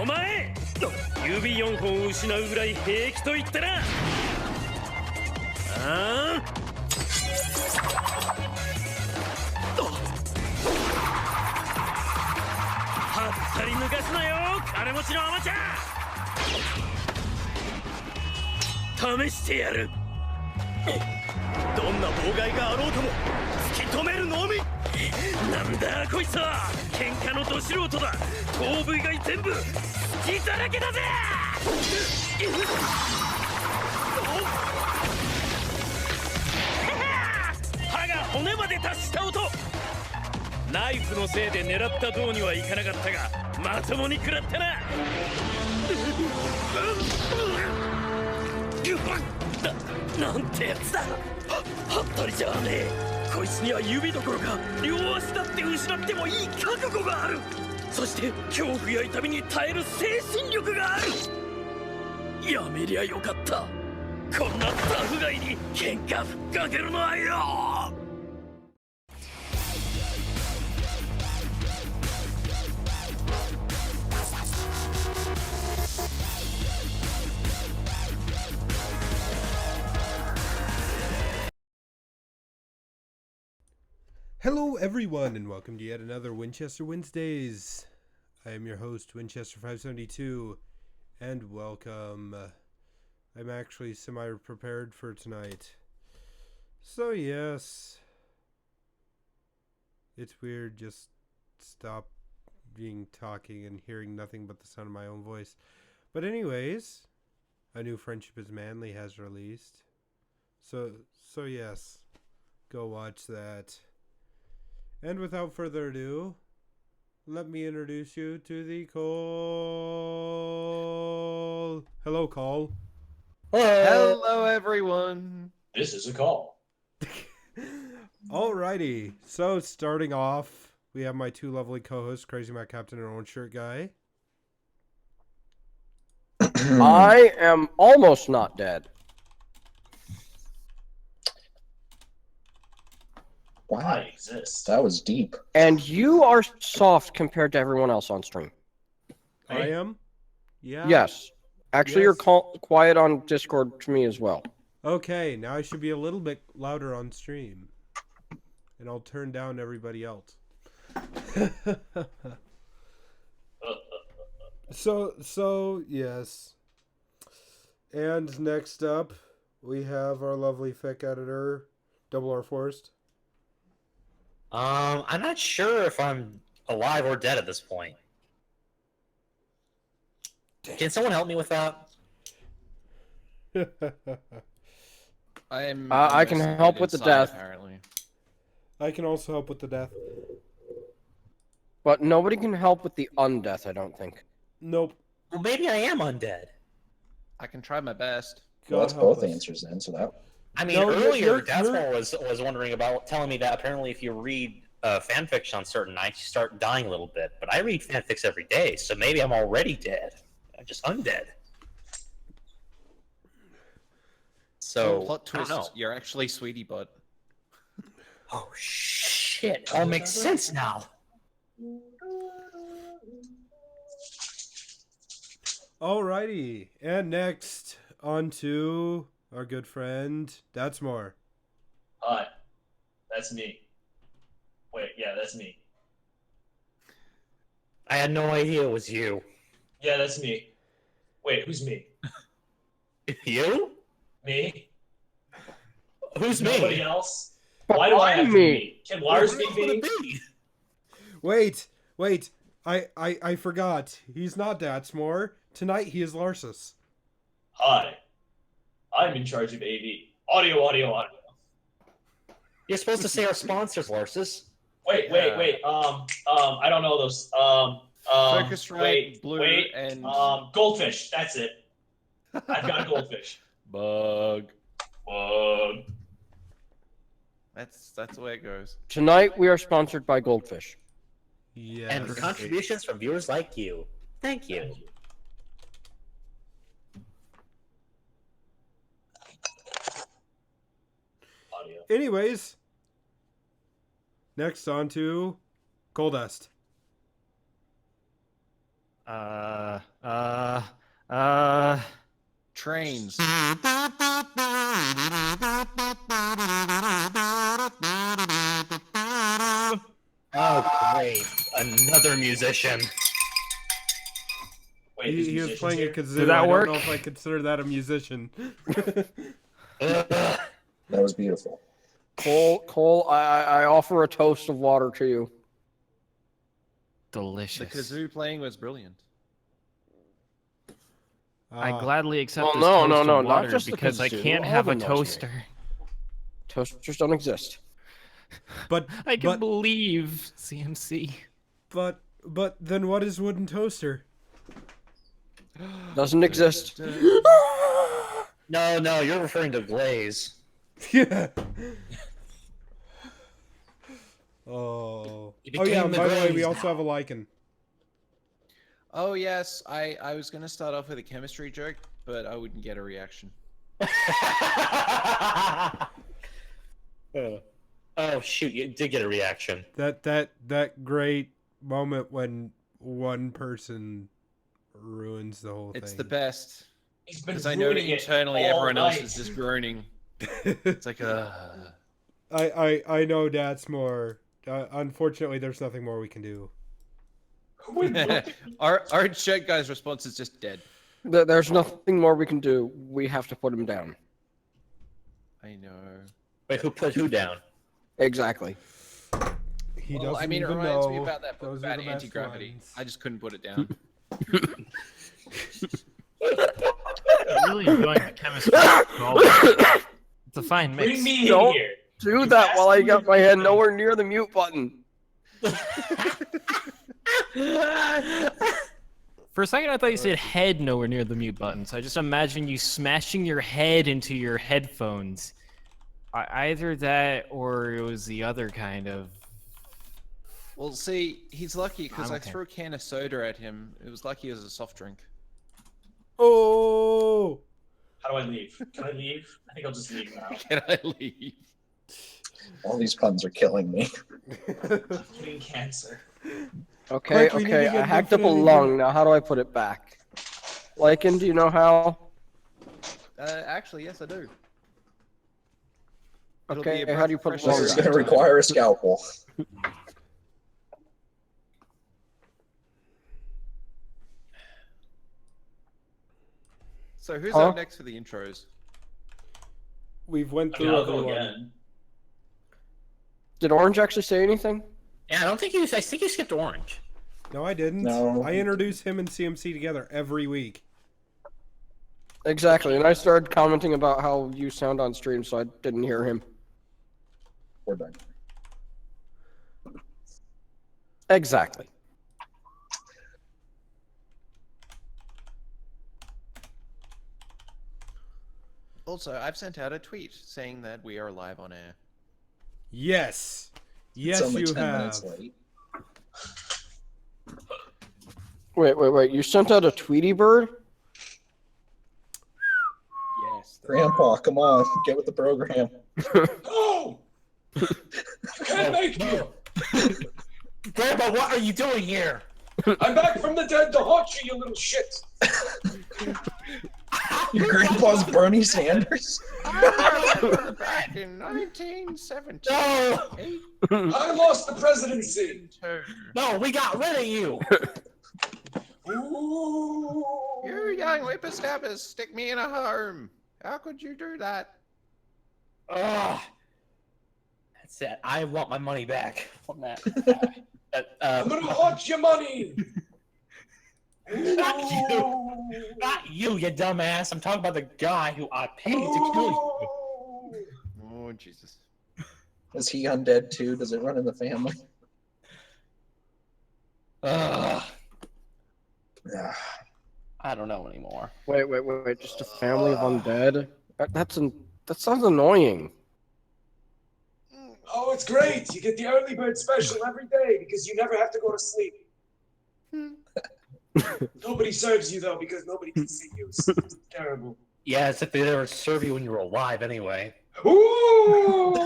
お前指4本失うぐらい平気と言ったな。ああはったり抜かすなよ、金持ちのアマちゃん。試してやる。どんな妨害があろうとも突き止めるのみ。なんだこいつは、喧嘩のど素人だ。頭部以外全部血だらけだぜ。歯が骨まで達した音。ナイフのせいで狙った塔にはいかなかったが、まともに食らったな。なんてやつだ。はったりじゃねえ。こいつには指どころか両足だって失ってもいい覚悟がある。そして恐怖や痛みに耐える精神力がある。やめりゃよかった。こんなタフガイに喧嘩ふっかけるのはよ。Hello everyone and welcome to yet another Winchester Wednesdays. I am your host Winchester572 and welcome. I'm actually semi-prepared for tonight. So yes, it's weird just stop being talking and hearing nothing but the sound of my own voice. But anyways, A New Friendship is Manly has released. So yes, go watch that. And without further ado, let me introduce you to the call. Hello, call. Hello, everyone. This is a call. Alrighty, so starting off, we have my two lovely co-hosts, Crazy Matt Captain and Orange Shirt Guy. I am almost not dead. I Wow, exist. that was deep. And you are soft compared to everyone else on stream. I am? Yeah. Yes. Actually, Yes. you're quiet on Discord to me as well. Okay, now I should be a little bit louder on stream. And I'll turn down everybody else. So yes. And next up, we have our lovely fic editor, Double R Forest. I'm not sure if I'm alive or dead at this point. Can someone help me with that? I can help with the death. Apparently. I can also help with the death. But nobody can help with the undeath, I don't think. Nope. Well, maybe I am undead. I can try my best. God Well, that's help both us. answers then. So that. I mean, No, earlier, you're- Dazzle was wondering about, telling me that apparently if you read fanfiction on certain nights, you start dying a little bit. But I read fanfics every day, so maybe I'm already dead. I'm just undead. So, Plot I don't twist: know. you're actually Sweetie Butt. Oh, shit. All makes sense now. Alrighty. And next, on to our good friend, That's More. Hi. That's me. Wait, yeah, that's me. I had no idea it was you. Yeah, that's me. Wait, who's me? You? Me? Who's Nobody me? else? Why do I have to be me. me? Can Lars be Who would me? it be? Wait. I forgot. He's not That's More. Tonight he is Larsus. Hi. I'm in charge of AV. Audio. You're supposed to say our sponsors, Larsus. Wait. I don't know those. Focusrite, Blue, wait. and Goldfish. That's it. I've got a goldfish. Bug. Bug. That's the way it goes. Tonight we are sponsored by Goldfish. Yes. And for contributions from viewers like you. Thank you. Audio. Anyways, next on to Goldust. Trains. Oh, great. Another musician. Wait, there's He was musicians playing a here? kazoo. Did that I work? don't know if I consider that a musician. Ugh. That was beautiful. Cole, I offer a toast of water to you. The Delicious. kazoo playing was brilliant. I Ah, gladly accept Well, this no, toast no, of no, not water just the because I kazoo, can't all have the a noise toaster. Toasters don't exist. but I can but believe CMC. but then what is wooden toaster? Doesn't exist. No, you're referring to glaze. Yeah. Oh. It Oh yeah. became And the by the way, we glaze also now. have a lichen. Oh yes, I was gonna start off with a chemistry joke, but I wouldn't get a reaction. Oh shoot, you did get a reaction. That great moment when one person ruins the whole It's thing. the best. He's been Because I know that ruining it internally all everyone else night. is just groaning. It's like I know that's more. Unfortunately, there's nothing more we can do. our chat guy's response is just dead. There's nothing more we can do. We have to put him down. I know. Wait, who put who down? Exactly. He Well, doesn't I mean, it even reminds know. me about that book Those are about the best anti-gravity. lines. I just couldn't put it down. I'm really enjoying the chemistry. It's a fine mix. Bring me in Don't here. Do that while I got my hand nowhere near the mute button. For a second, I thought you said head nowhere near the mute button, so I just imagine you smashing your head into your headphones. Either that, or it was the other kind of... Well, see, he's lucky because I'm I okay. threw a can of soda at him. It was lucky as a soft drink. Oh! How do I leave? Can I leave? I think I'll just leave now. Can I leave? All these puns are killing me. I'm getting cancer. Okay, Quick, we need to okay, get I hacked up a Infinity lung. Now, how do I put it back? Lycan, do you know how? Actually, yes, I do. It'll be Okay, a how do you breath put of it This fresh is air. going to require a scalpel. So who's Huh? up next for the intros? We've went I mean, through I'll go everyone. again. Did Orange actually say anything? Yeah, I think you skipped orange. No, I didn't. No. I introduce him and CMC together every week. Exactly, and I started commenting about how you sound on stream, so I didn't hear him. We're done. Exactly. Also, I've sent out a tweet saying that we are live on air. Yes. Yes, it's only you 10 have. minutes late. Wait. You sent out a Tweety Bird? Yes. Grandpa, come on, get with the program. No! You can't make me! Grandpa, what are you doing here? I'm back from the dead to haunt you, you little shit! Your grandpa's Bernie Sanders? Back in 1970. No, I lost the presidency! no, we got rid of you. Ooh. You young whippersnappers, stick me in a home. How could you do that? Ugh. That's it. I want my money back on that. I'm gonna haunt your money! Not you. Not you, you dumbass. I'm talking about the guy who I paid to kill you. Oh, Jesus. Is he undead too? Does it run in the family? Ugh. Yeah. I don't know anymore. Wait, just a family of undead? That sounds annoying. Oh, it's great! You get the early bird special every day because you never have to go to sleep. Nobody serves you though because nobody can see you. It's terrible. Yeah, as if they ever serve you when you were alive anyway. Ooh!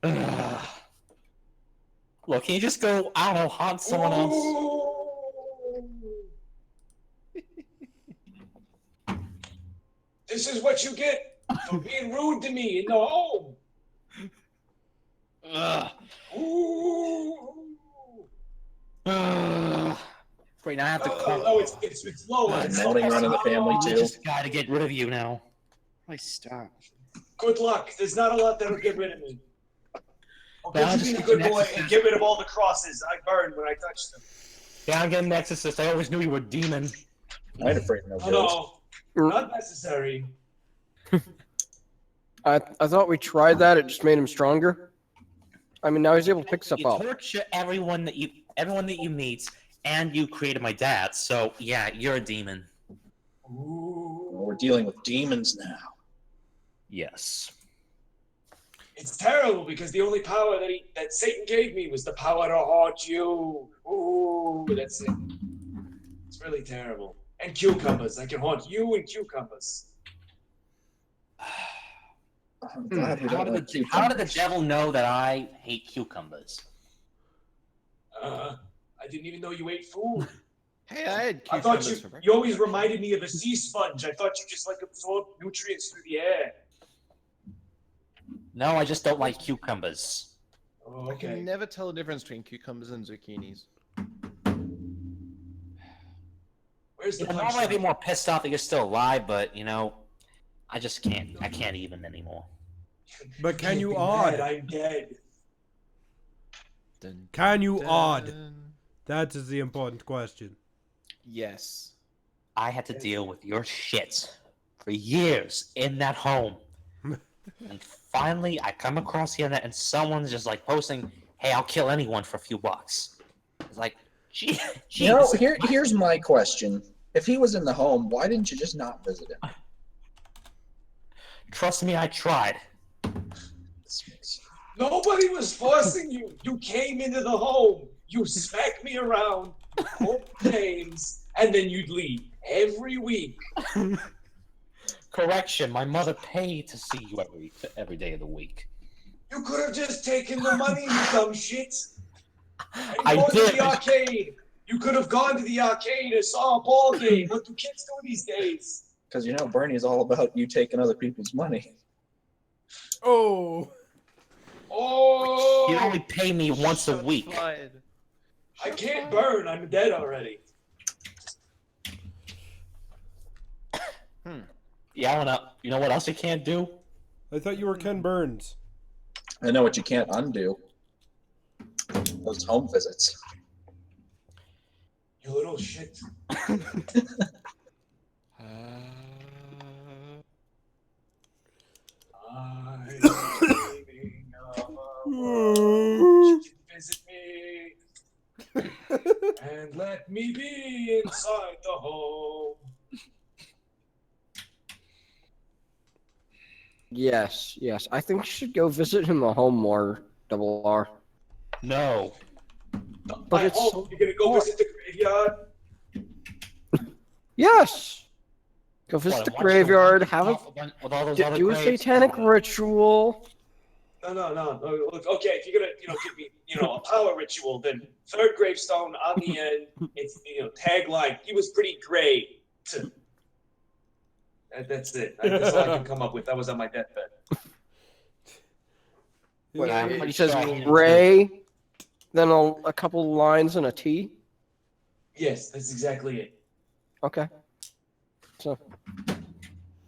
Ugh. Look, can you just go, I don't know, haunt someone else? This is what you get for being rude to me in the home. Ugh. Ooh. Ugh. Wait, now I have to call. Oh, it's lower. And It's then they run in the family I too. just gotta get rid of you now. Please stop. Good luck. There's not a lot that'll get rid of me. I'll Now get just you being a get good an boy and exorcist. get rid of all the crosses I burned when I touched them. Yeah, I'm getting an exorcist. I always knew you were a demon. I ain't afraid of no Oh ghosts. no, not necessary. I thought we tried that. It just made him stronger. I mean, now he's able to pick stuff You up. torture everyone that you meet, and you created my dad. So yeah, you're a demon. Ooh. We're dealing with demons now. Yes. It's terrible because the only power that Satan gave me was the power to haunt you. Ooh, that's it. It's really terrible. And cucumbers. I can haunt you and cucumbers. I'm glad we How don't like did the cucumbers. devil know that I hate cucumbers? I didn't even know you ate food. Hey, I had I thought cucumbers for breakfast. you always reminded me of a sea sponge. I thought you just like absorbed nutrients through the air. No, I just don't like cucumbers. Oh, I can okay. never tell the difference between cucumbers and zucchinis. Where's the Normally I'd be punchline? more pissed off that you're still alive, but I just can't. I can't even anymore. But can you Be odd? mad, I'm dead. Dun, Can you dun. odd? That is the important question. Yes. I had to deal with your shit for years in that home. And finally, I come across the internet and someone's just like posting, "Hey, I'll kill anyone for a few bucks." It's like, gee, You know, jeez. here's my question. If he was in the home, why didn't you just not visit him? Trust me, I tried. Nobody was forcing you. You came into the home. You smacked me around, you called names, and then you'd leave every week. Correction, my mother paid to see you every day of the week. You could have just taken the money, you dumb shit. And I gone to did. the arcade. You could have gone to the arcade and saw a ball game. What do kids do these days? Because you know Bernie's all about you taking other people's money. Oh. Oh, You only pay me once a week. Fired. I can't burn. I'm dead already. Yeah, I wanna. You know what else you can't do? I thought you were Ken Burns. I know what you can't undo. Those home visits. You little shit. I'm dreaming of a world which can visit me and let me be inside the home. Yes, yes. I think you should go visit him at home more, Double R. No. My it's home. so You're gonna go hard. visit the graveyard? Yes! Go visit What, the watch the graveyard, one have a with all those other do a graves? satanic ritual. No. Look, okay, if you're gonna, give me, a power ritual, then third gravestone on the end. It's, tagline. He was pretty great. That's it. That's all I can come up with. That was on my deathbed. What, Yeah, I'm he pretty says sure I hate him Ray, then a couple lines and a T. Yes, that's exactly it. Okay. So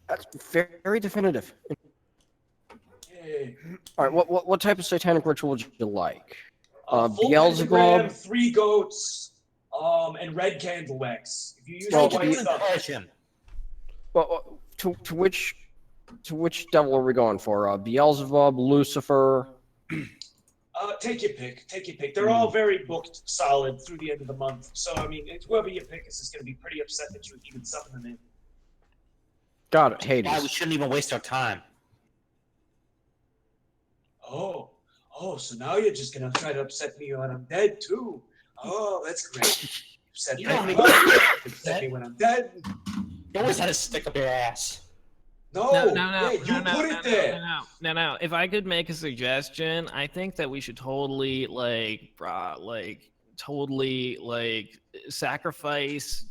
that's very definitive. Yay. All right, what type of satanic ritual would you like? Full Beelzebub? pentagram, 3 goats, and red candle wax. If you use Well, the white stuff. Persian. Well, to which devil are we going for? Beelzebub, Lucifer. Take your pick. Take your pick. They're all very booked solid through the end of the month. So, I mean, whoever you pick is just going to be pretty upset that you even summon them in. Got it, Why we Hades. shouldn't even waste our time. Oh, so now you're just going to try to upset me when I'm dead, too. Oh, that's great. You upset me You don't when need I'm to dead. You upset me when I'm dead. You always had a stick up your ass. No, yeah, you put it there. No. If I could make a suggestion, I think that we should totally sacrifice,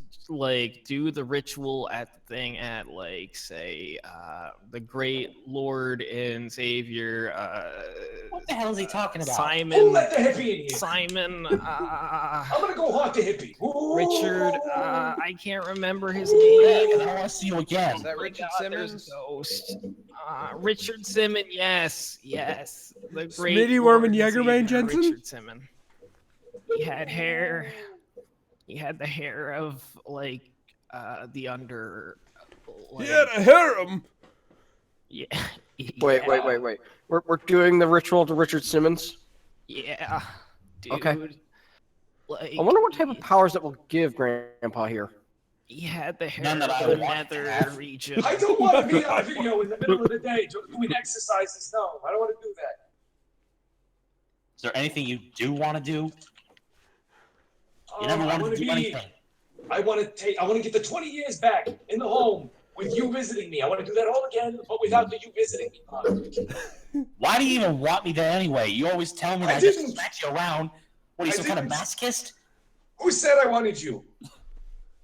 do the ritual at the thing at say the great Lord and Savior What the hell is he talking about? Who let the hippie in here? Simon I'm gonna go haunt the hippie. Ooh. Richard I can't remember his Yeah, name. 'cause I don't want to see you again. Is that Richard There's Simmons? a ghost. Richard Simmons, yes. The great Smitty Lord Worman and Jägerman Savior Jensen? Richard Simmons. He had hair. He had the hair of the under. He had a harem. Yeah. Wait. We're doing the ritual to Richard Simmons. Yeah. Dude. Okay. I wonder what type of powers that will give Grandpa here. He had the hair None that I of the would want to nether have. region. I don't want to be on a video in the middle of the day doing exercises. No, I don't want to do that. Is there anything you do want to do? You never wanted to do anything. I want to get the 20 years back in the home with you visiting me. I want to do that all again, but without the you visiting me part. Why do you even want me there anyway? You always tell me that I just smack you around. What are you, some kind of masochist? Who said I wanted you?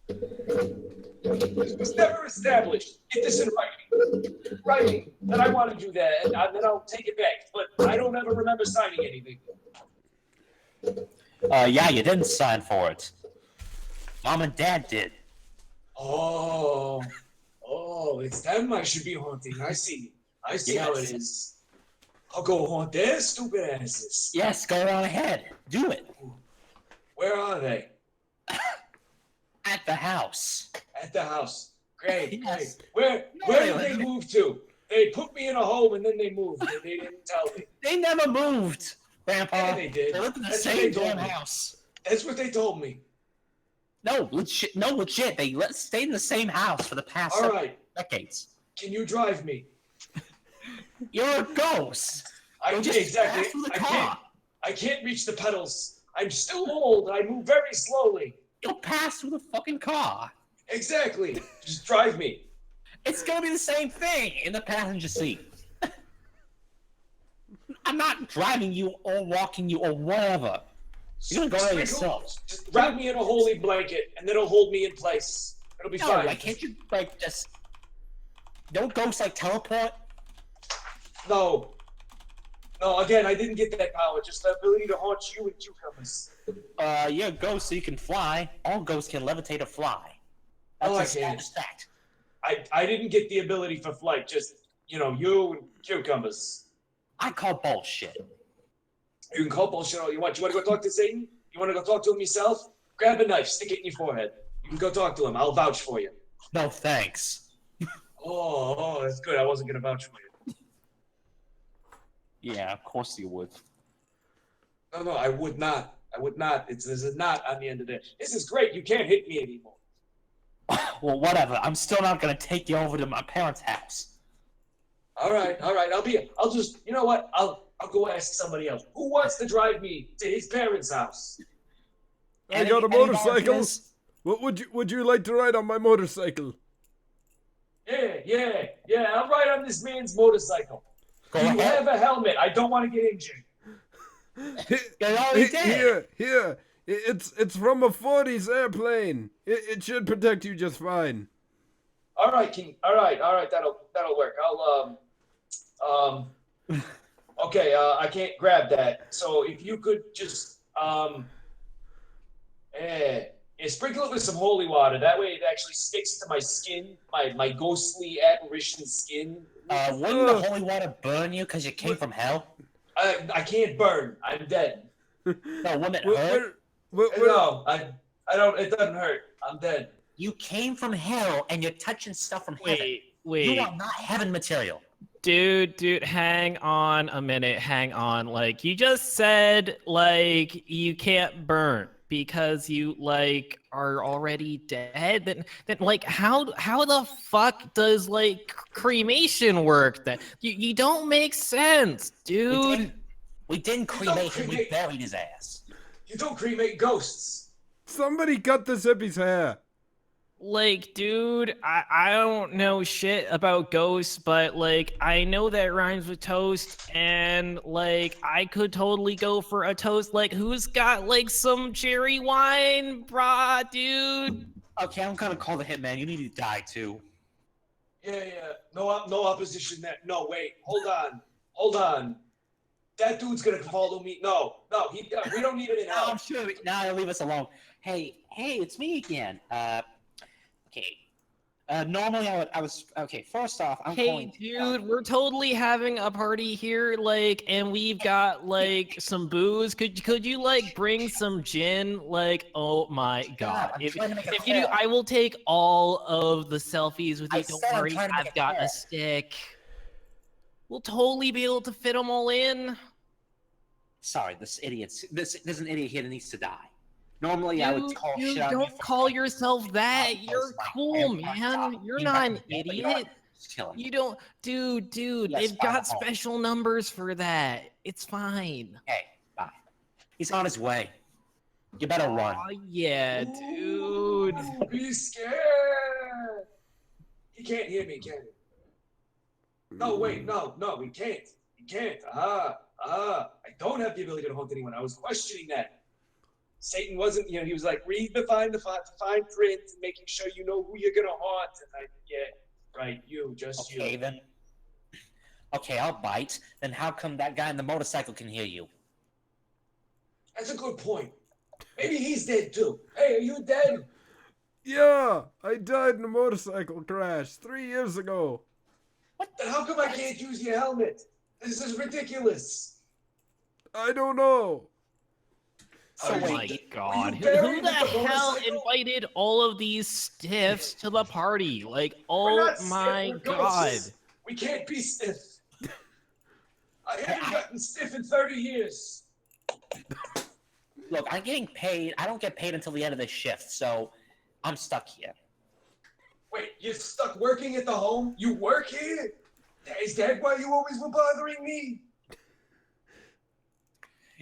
It was never established. Get this in writing that I wanted you there, and then I'll take it back. But I don't ever remember signing anything. Yeah, you didn't sign for it. Mom and Dad did. Oh, it's them I should be haunting. I see how it is. I'll go haunt their stupid asses. Yes, go on ahead. Do it. Where are they? At the house. At the house. Great, Yes. great. Where did they move to? They put me in a home and then they moved. They didn't tell me. They never moved, Grandpa. Yeah, they did. They lived in the That's what same they told damn me. house. That's what they told me. No, legit. They stayed in the same house for the past All 7 right. decades. Can you drive me? You're a ghost. I Go can't just exactly. pass through the car. I can't reach the pedals. I'm still old and I move very slowly. You'll pass through the fucking car. Exactly. Just drive me. It's gonna be the same thing in the passenger seat. I'm not driving you or walking you or whatever. You're gonna go there yourself. Just wrap me in a holy blanket and then it'll hold me in place. It'll be No, fine. like, can't you, just... Don't ghosts, teleport? No. No, again, I didn't get that power. Just the ability to haunt you and cucumbers. You're a ghost so you can fly. All ghosts can levitate or fly. That's Oh, a I can't. status fact. I didn't get the ability for flight. Just, you and cucumbers. I call bullshit. You can call bullshit all you want. You want to go talk to Satan? You want to go talk to him yourself? Grab a knife, stick it in your forehead. You can go talk to him. I'll vouch for you. No, thanks. Oh, that's good. I wasn't going to vouch for you. Yeah, of course you would. No, I would not. I would not. This is not on the end of it. This is great. You can't hit me anymore. Well, whatever. I'm still not gonna take you over to my parents' house. All right. I'll just, you know what? I'll go ask somebody else. Who wants to drive me to his parents' house? I got a motorcycle. What would you like to ride on my motorcycle? Yeah. I'll ride on this man's motorcycle. Go Do you ahead. have a helmet? I don't want to get injured. You already did. Here. It's from a 40s airplane. It should protect you just fine. All right, King. All right. That'll work. Okay. I can't grab that. So if you could just sprinkle it with some holy water. That way it actually sticks to my skin, my ghostly apparition skin. Wouldn't the holy water burn you because you came from hell? I can't burn. I'm dead. No, wouldn't it hurt? No, I don't. It doesn't hurt. I'm dead. You came from hell and you're touching stuff from heaven. Wait. You are not heaven material. Dude, hang on a minute. Hang on. You just said, you can't burn because you, are already dead. Then how the fuck does, cremation work then? You don't make sense, dude. We didn't cremate him. We buried his ass. You don't cremate ghosts. Somebody cut this hippie's hair. Like, dude, I don't know shit about ghosts, but like I know that rhymes with toast, and like I could totally go for a toast. Like, who's got like some cherry wine, brah, dude? Okay, I'm gonna call the hitman. You need to die too. Yeah. No opposition there. No, wait. Hold on. That dude's gonna follow me. No. We don't need him in No, hell. I'm sure. Now he'll leave us alone. Hey, it's me again. Okay. Normally I was okay. First off, I'm Hey, calling. dude, we're totally having a party here, like, and we've got like some booze. Could you like bring some gin? Like, oh my god, I'm if trying to make a if you do, call. I will take all of the selfies with I you. Don't said I'm worry, trying to make I've a got a call. stick. We'll totally be able to fit them all in. Sorry, this idiot's. There's an idiot here that needs to die. Normally I would call shit Dude, out. don't call yourself that. You're cool, man. You're not an idiot. Just kill him. You don't, dude, Yes, they've fine, got I'm home. special numbers for that. It's fine. Hey, bye. He's on his way. You better run. Oh, yeah, dude. Ooh, be scared. He can't hear me, can he? No, wait, no, he can't. He can't. I don't have the ability to haunt anyone. I was questioning that. Satan wasn't, he was like, read the fine print, and making sure you know who you're gonna haunt. And right, just Okay, you. then. Okay, I'll bite. Then how come that guy on the motorcycle can hear you? That's a good point. Maybe he's dead too. Hey, are you dead? Yeah, I died in a motorcycle crash 3 years ago. Then how come I can't use your helmet? This is ridiculous. I don't know. Oh Are you- my god. you Who buried the with the hell motorcycle? invited all of these stiffs to the party? Like, We're oh not stiff, my we're god. ghosts. We can't be stiff. I haven't gotten stiff in 30 years. Look, I'm getting paid. I don't get paid until the end of this shift, so I'm stuck here. Wait, you're stuck working at the home? You work here? Is that why you always were bothering me?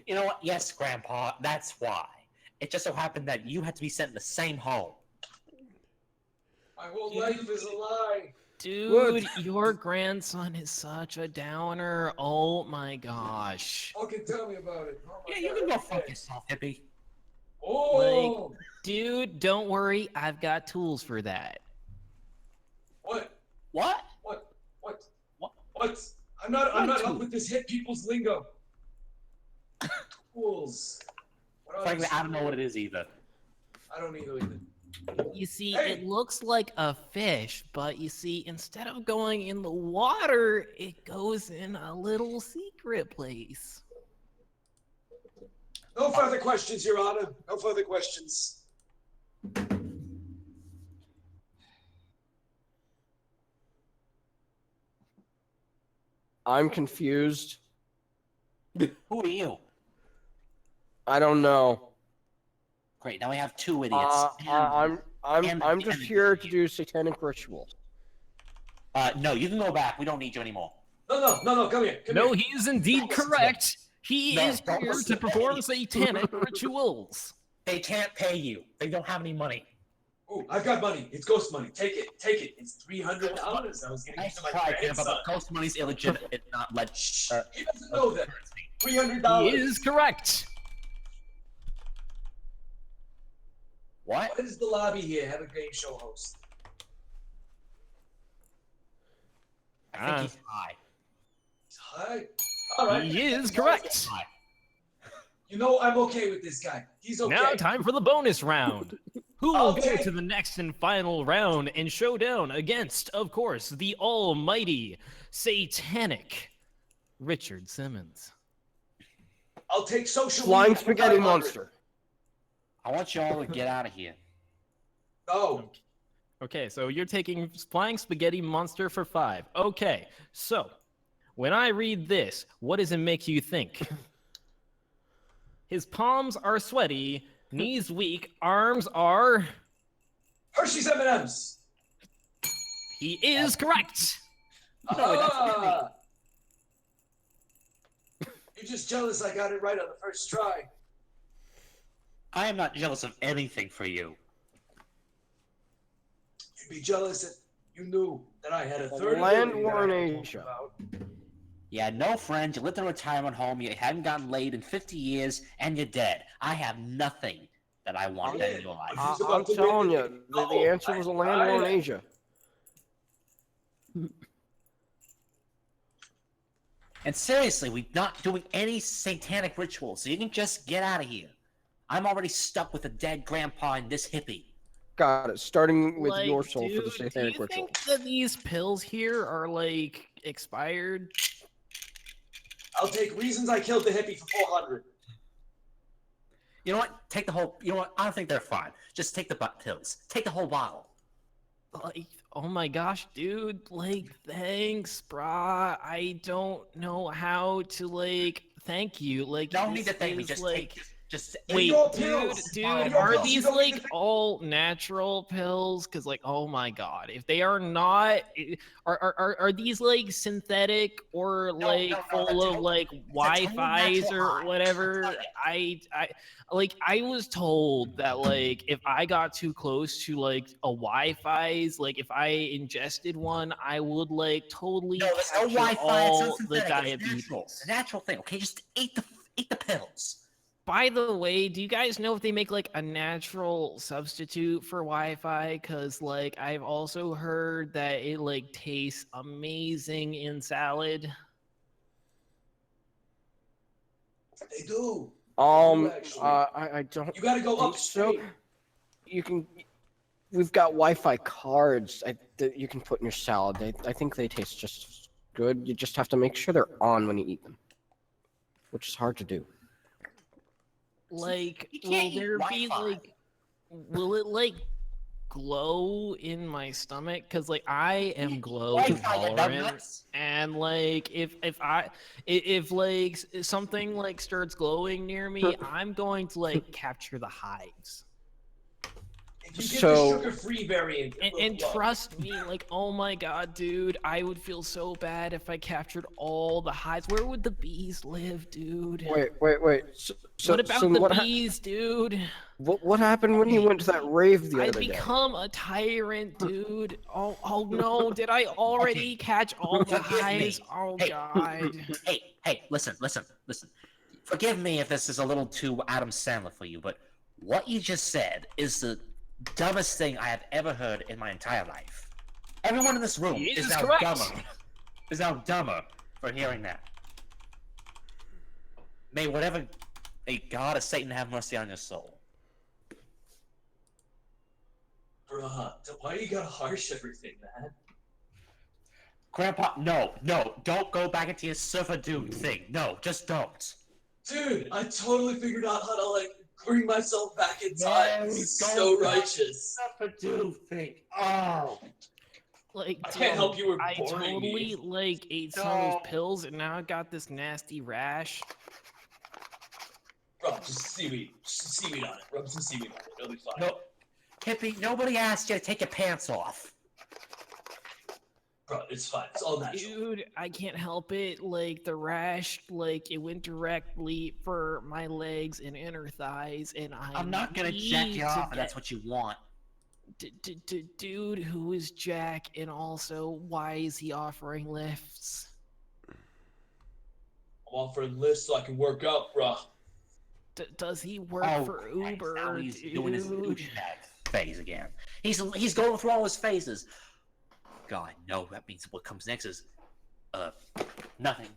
You know what? Yes, Grandpa, that's why. It just so happened that you had to be sent in the same home. My whole life is a lie. Dude, your grandson is such a downer. Oh my gosh. Okay, tell me about it. Oh my Yeah, you God, can go okay. fuck yourself, hippie. Oh! Dude, don't worry. I've got tools for that. What? What? What? I'm not up with this hit people's lingo. Tools. What are Frankly, these I don't know what it tools? is either. I don't either. You see, Hey! it looks like a fish, but you see, instead of going in the water, it goes in a little secret place. No further questions, Your Honor. No further questions. I'm confused. Who are you? I don't know. Great, now we have two idiots. and I'm just and- here to do satanic rituals. No, you can go back. We don't need you anymore. No, come here. No, he is indeed Don't listen to correct. He No, is don't here listen to to perform any- satanic rituals. They can't pay you. They don't have any money. Ooh, I've got money. It's ghost money. Take it. It's $300. I was gonna give Nice to my try, Grandpa, grandson. but ghost money's illegitimate. It's not Shh. uh, He doesn't know that. He $300. is correct. What? What is the lobby here? Have a game show host. I think he's high. He's high. All right. He is correct. High. You know, I'm okay with this guy. He's okay. Now, time for the bonus round. Who will I'll go take- to the next and final round and showdown against, of course, the almighty, satanic Richard Simmons? I'll take social Flying media for spaghetti 500. monster. I want you all to get out of here. No. Okay, so you're taking Flying Spaghetti Monster for 5. Okay, so when I read this, what does it make you think? His palms are sweaty, knees weak, arms are... Hershey's M&M's. He is correct! Ah. You're just jealous I got it right on the first try. I am not jealous of anything for you. You'd be jealous if you knew that I had a The third land ability war that I in never told you Asia. about. You had no friends, you lived in a retirement home, you hadn't gotten laid in 50 years, and you're dead. I have nothing that I want Yeah, in your life. Who's I'm about to telling win you, the answer was a land war in Asia. And seriously, we're not doing any satanic rituals, so you can just get out of here. I'm already stuck with a dead grandpa and this hippie. Got it. Starting with Like, your soul for the dude, satanic do you ritual. think that these pills here are like expired? I'll take reasons I killed the hippie for 400. You know what? Take the whole. You know what? I don't think they're fine. Just take the pills. Take the whole bottle. Like, oh my gosh, dude, like, thanks, brah. I don't know how to, like, thank you. Like, Don't this need to thank me. is, Just like, take. Just wait, your dude, pills. dude, In your are pills, you these, don't need like, to think- all natural pills? Because, like, oh my god, if they are not, are these, like, synthetic or, like, no, full that's of, totally- like, it's a Wi-Fi's natural or high. whatever? I was told that, like, if I got too close to, like, a Wi-Fi's, like, if I ingested one, I would, like, totally No, there's no capture Wi-Fi. It's all not the synthetic. It's diabetes. natural. It's a natural thing. Okay, just eat the pills. By the way, do you guys know if they make, like, a natural substitute for Wi-Fi? Because, like, I've also heard that it, like, tastes amazing in salad. They do. Actually. I don't. You gotta go think so. upstate. You can. We've got Wi-Fi cards that you can put in your salad. I think they taste just as good. You just have to make sure they're on when you eat them, which is hard to do. Like, You will can't eat there be, Wi-Fi. like, will it, like, glow in my stomach? Because, like, I am glow Wi-Fi, you intolerant. numbnuts. And like if like something like starts glowing near me, I'm going to like capture the hives. If you get So- the sugar-free variant, it will And glow. trust me, like, oh my god, dude, I would feel so bad if I captured all the hives. Where would the bees live, dude? Wait. So, What about so the what, bees, dude? what happened when you went to that rave the I other day? become a tyrant, dude. Oh no, did I already catch all the Forgive me. hives? Oh Hey. god. Hey, listen. Forgive me if this is a little too Adam Sandler for you, but what you just said is the dumbest thing I have ever heard in my entire life. Everyone in this room He is is now correct. dumber for hearing that. May God or Satan have mercy on your soul. Bruh, why you gotta harsh everything, man? Grandpa, no, don't go back into your surfer dude thing. No, just don't. Dude, I totally figured out how to, like, bring myself back in time. No, This is don't so go- righteous. Surfer dude thing. Oh. Like, I can't help you, we're I boring totally me. like ate some of those No. pills and now I got this nasty rash. Bro, just seaweed. Just some seaweed on it. Rub some seaweed on it. It'll be fine. No, Kippy, nobody asked you to take your pants off. Bro, it's fine. It's all natural. Dude, I can't help it. Like the rash, like it went directly for my legs and inner thighs, and I'm not gonna jack need you to off if get- that's what you want. Dude, who is Jack? And also, why is he offering lifts? I'm offering lifts so I can work out, bro. Does he work for Christ, Uber, now he's dude? doing his douchebag phase again. He's going through all his phases. God, no, that means what comes next is nothing.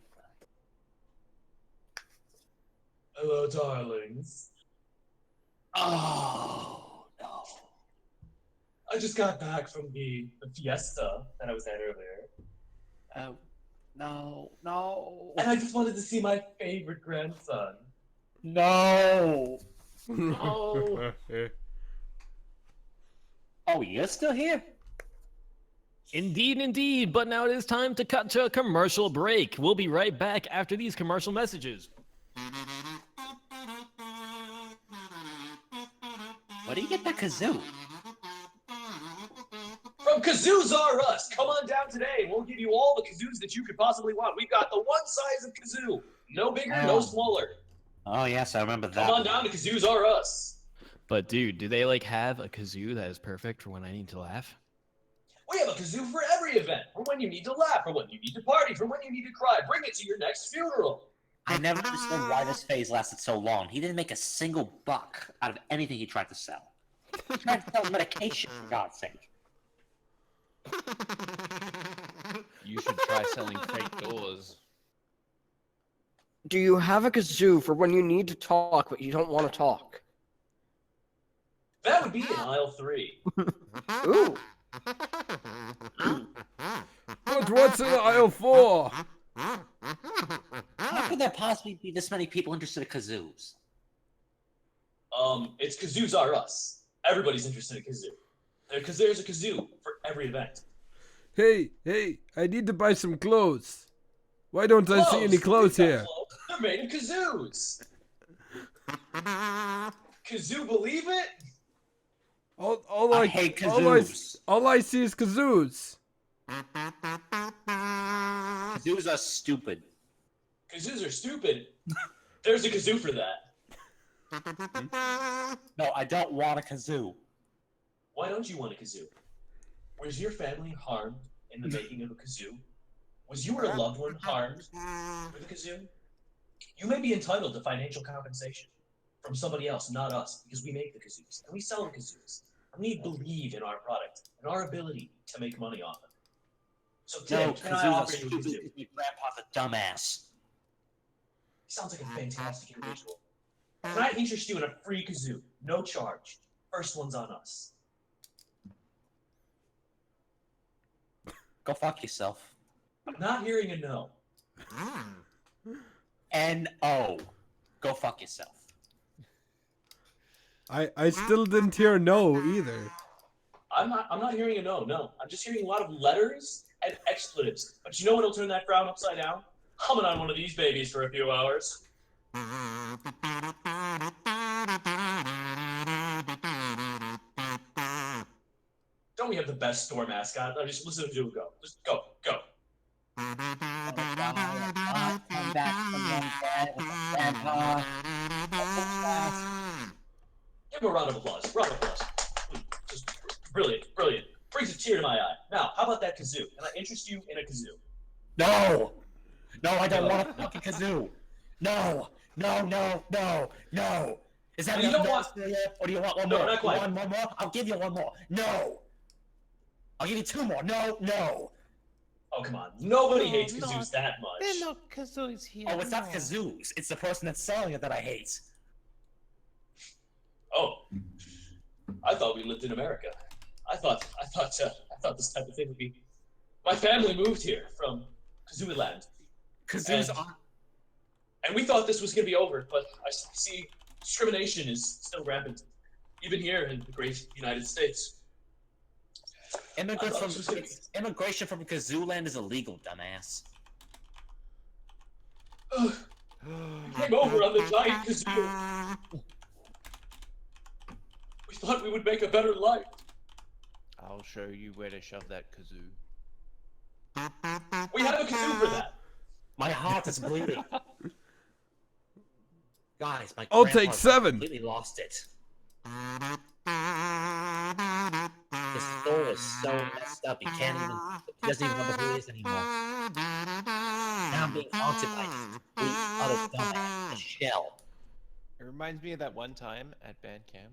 Hello, darlings. Oh no. I just got back from the fiesta that I was at earlier. Oh no. And I just wanted to see my favorite grandson. No. Oh. Oh, you're still here? Indeed. But now it is time to cut to a commercial break. We'll be right back after these commercial messages. Where do you get that kazoo? From Kazoos R Us. Come on down today. We'll give you all the kazoos that you could possibly want. We've got the one size of kazoo. No bigger, no Oh. smaller. Oh yes, I remember that. Come on down to Kazoos R Us. But dude, do they like have a kazoo that is perfect for when I need to laugh? We have a kazoo for every event. For when you need to laugh, for when you need to party, for when you need to cry. Bring it to your next funeral. I never understood why this phase lasted so long. He didn't make a single buck out of anything he tried to sell. He tried to sell medication, for God's sake. You should try selling fake doors. Do you have a kazoo for when you need to talk but you don't want to talk? That would be in aisle 3. Ooh. But what's in aisle 4? How could there possibly be this many people interested in kazoos? It's kazoos are us. Everybody's interested in kazoo. Because there's a kazoo for every event. Hey, I need to buy some clothes. Why don't I see any clothes We've got here? clothes. They're made of kazoos. Kazoo, believe it? I hate kazoos. All I see is kazoos. Kazoos are stupid. Kazoos are stupid. There's a kazoo for that. No, I don't want a kazoo. Why don't you want a kazoo? Was your family harmed in the making of a kazoo? Was you or a loved one harmed with a kazoo? You may be entitled to financial compensation from somebody else, not us, because we make the kazoos and we sell the kazoos. And we believe in our product and our ability to make money off it. So Tim, No, can I kazoos are offer you a stupid kazoo? because my grandpa's a dumbass. He sounds like a fantastic individual. Can I interest you in a free kazoo? No charge. First one's on us. Go fuck yourself. I'm not hearing a no. N-O. Go fuck yourself. I still didn't hear no either. I'm not hearing a no, no. I'm just hearing a lot of letters and expletives. But you know what'll turn that frown upside down? Humming on one of these babies for a few hours. Don't we have the best store mascot? I just listen to him go. Just go. Come back from your dad with a grandpa. Give him a round of applause. Round of applause. Just brilliant. Brings a tear to my eye. Now, how about that kazoo? Can I interest you in a kazoo? No! No, I don't want a fucking kazoo. No! Is that You enough don't want- noise for you? Or do you want one No, more? not quite. You want one more? I'll give you one more. No! I'll give you two more. No! Oh, come on. Nobody hates kazoos that much. There are no kazoos here. Oh, it's not no. kazoos. It's the person that's selling it that I hate. Oh. I thought we lived in America. I thought this type of thing would be. My family moved here from Kazoo Land. Kazoos And- are. And we thought this was going to be over, but I see discrimination is still rampant, even here in the great United States. Immigrants I thought from this was gonna be- immigration from Kazoo Land is illegal, dumbass. Ugh. We came over on the giant kazoo. We thought we would make a better life. I'll show you where to shove that kazoo. We have a kazoo for that. My heart is bleeding. Guys, my I'll take grandpa's 7. completely lost it. His soul is so messed up, he doesn't even remember who he is anymore. Now I'm being haunted by this complete utter dumbass, a shell. It reminds me of that one time at band camp.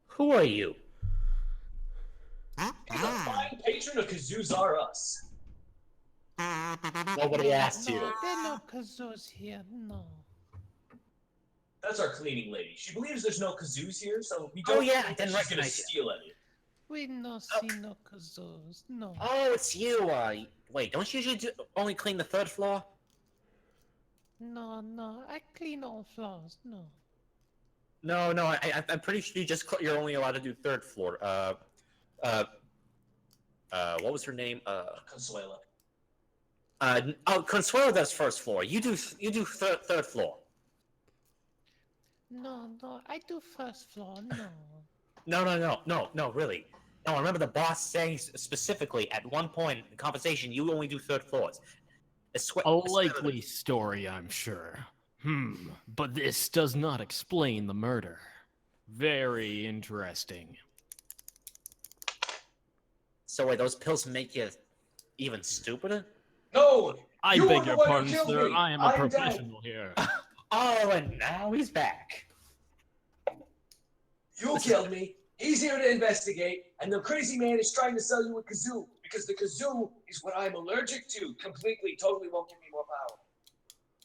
Who are you? He's a fine patron of Kazoos R Us. Nobody asked you. No, there are no kazoos here. No. That's our cleaning lady. She believes there's no kazoos here, so we Oh, don't yeah, think I didn't that she's gonna recognize you. steal any. We no see no kazoos. No. Oh, it's you. Wait, don't you usually only clean the third floor? No. I clean all floors. No. No, I'm pretty sure you're only allowed to do third floor. What was her name? Consuela. Consuelo does first floor. You do third floor. No. I do first floor. No. No, really. No, I remember the boss saying specifically at one point in the conversation, you only do third floors. A likely story, I'm sure. But this does not explain the murder. Very interesting. So wait, those pills make you even stupider? No! I You beg were the your one who pardon, killed sir. me. I am a I'm dead. professional here. Oh, and now he's back. You killed me. He's here to investigate, and the crazy man is trying to sell you a kazoo because the kazoo is what I'm allergic to. Completely, totally won't give me more power.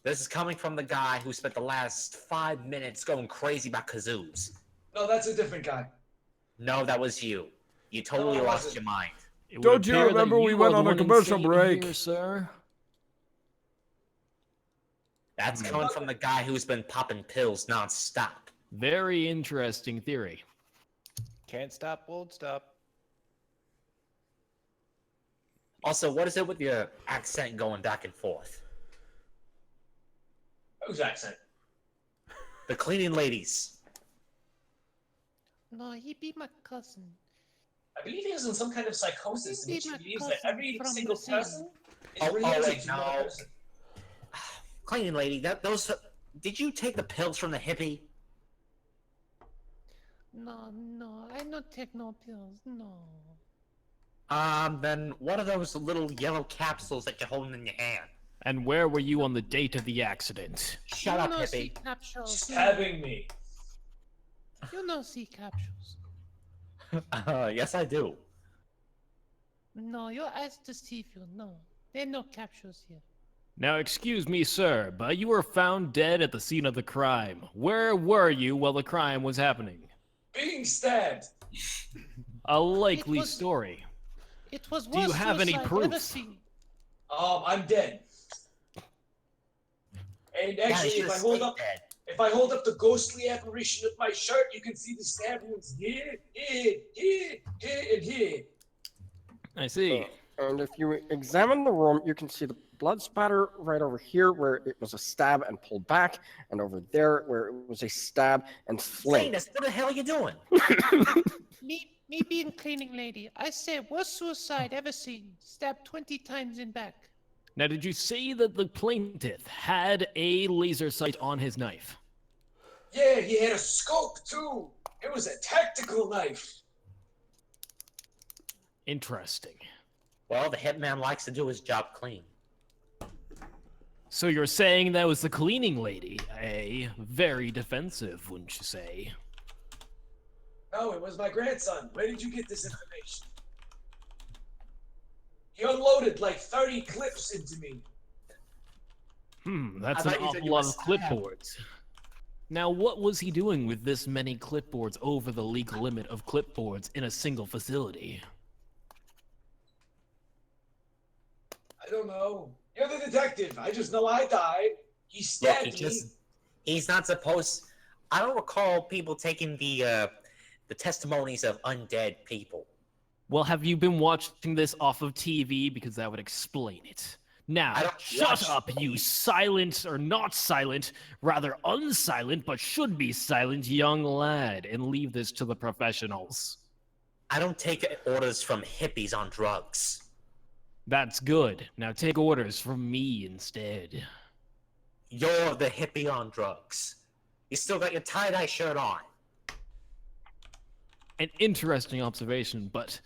This is coming from the guy who spent the last 5 minutes going crazy about kazoos. No, that's a different guy. No, that was you. You totally No, it lost wasn't. your mind. It would Don't you appear that remember we you went are on the a one commercial insane break? here, sir. That's coming from the guy who's been popping pills nonstop. Very interesting theory. Can't stop, won't stop. Also, what is it with your accent going back and forth? Whose accent? The cleaning ladies. No, he be my cousin. I believe he was in some kind of psychosis in He'd which be he my believes that cousin every from single the sea. person is Oh, related wait, to another no. person. Cleaning lady, did you take the pills from the hippie? No, no, I don't take no pills. No. Then what are those little yellow capsules that you're holding in your hand? And where were you on the date of the accident? Shut you up, know sea hippie. capsules. Stabbing me. You know sea capsules. Yes, I do. No, your eyes deceive you. No, there are no capsules here. Now, excuse me, sir, but you were found dead at the scene of the crime. Where were you while the crime was happening? Being stabbed. A likely was- story. It was Do you worst have any suicide proof? ever seen. I'm dead. And Yeah, you actually, should if I have hold stayed up, dead. if I hold up the ghostly apparition of my shirt, you can see the stab wounds here, and here. I see. And if you examine the room, you can see the blood spatter right over here where it was a stab and pulled back, and over there where it was a stab and flamed. Satanist, what the hell are you doing? Me being cleaning lady, I say worst suicide ever seen. Stabbed 20 times in back. Now, did you say that the plaintiff had a laser sight on his knife? Yeah, he had a scope too. It was a tactical knife. Interesting. Well, the hitman likes to do his job clean. So you're saying that was the cleaning lady, eh? Very defensive, wouldn't you say? No, it was my grandson. Where did you get this information? He unloaded like 30 clips into me. That's I an thought you said awful you lot were of stabbed. clipboards. Now, what was he doing with this many clipboards over the legal limit of clipboards in a single facility? I don't know. You're the detective. I just know I died. He Look, stabbed me. he's not supposed. I don't recall people taking the testimonies of undead people. Well, have you been watching this off of TV? Because that would explain it. Now, I don't shut watch up, you TV. silent, or not silent, rather unsilent, but should be silent young lad, and leave this to the professionals. I don't take orders from hippies on drugs. That's good. Now take orders from me instead. You're the hippie on drugs. You still got your tie-dye shirt on. An interesting observation, but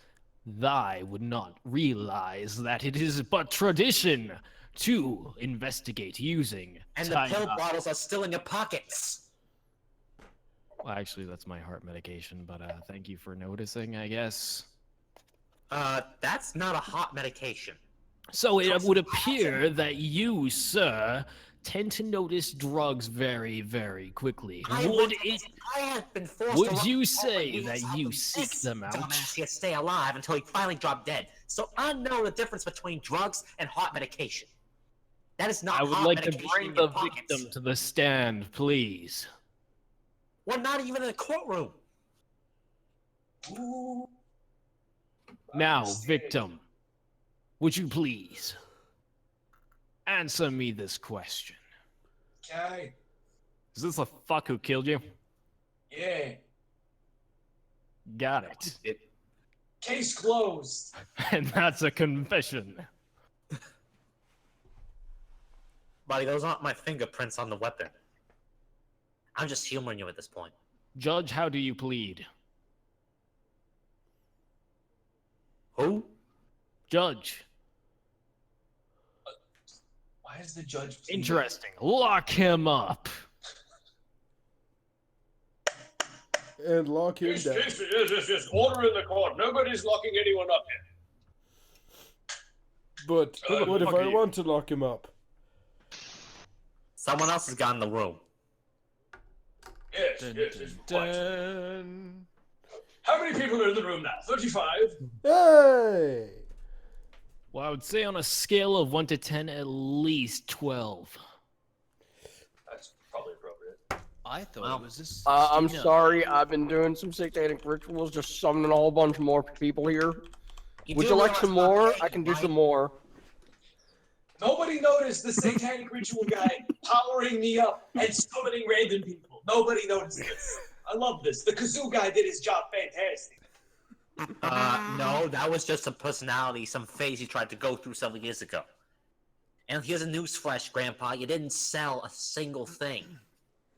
thy would not realize that it is but tradition to investigate using And the tie-dye. pill bottles are still in your pockets. Well, actually, that's my heart medication, but thank you for noticing, I guess. That's not a hot medication. So it would appear that you, sir, tend to notice drugs very, very quickly. I have been forced would to run you over say years that helping you seek this them out? dumbass here stay alive until he finally dropped dead. So I know the difference between drugs and hot medication. That is not I would hot like to medication bring in the your pockets. victim to the stand, please. We're not even in a courtroom. Ooh. Now, I'm scared. victim, would you please answer me this question? Okay. Is this the fuck who killed you? Yeah. Got it. Case closed. And that's a confession. Buddy, those aren't my fingerprints on the weapon. I'm just humoring you at this point. Judge, how do you plead? Who? Judge. Why is the judge? pleading? Interesting. Lock him up. And lock him Yes, down. yes. Order in the court. Nobody's locking anyone up here. But what if fuck I you. want to lock him up? Someone else has got in the room. Yes, Dun, yes. dun, What? dun. How many people are in the room now? 35. Hey! Well, I would say on a scale of 1 to 10, at least 12. That's probably appropriate. I thought Well, it was this. I'm sorry, I've been doing some satanic rituals, just summoning a whole bunch more people here. Would you like some more? I can do some more. Nobody noticed the satanic ritual guy powering me up and summoning random people. Nobody noticed this. I love this. The kazoo guy did his job fantastic. No, that was just a personality, some phase he tried to go through several years ago. And here's a newsflash, Grandpa. You didn't sell a single thing.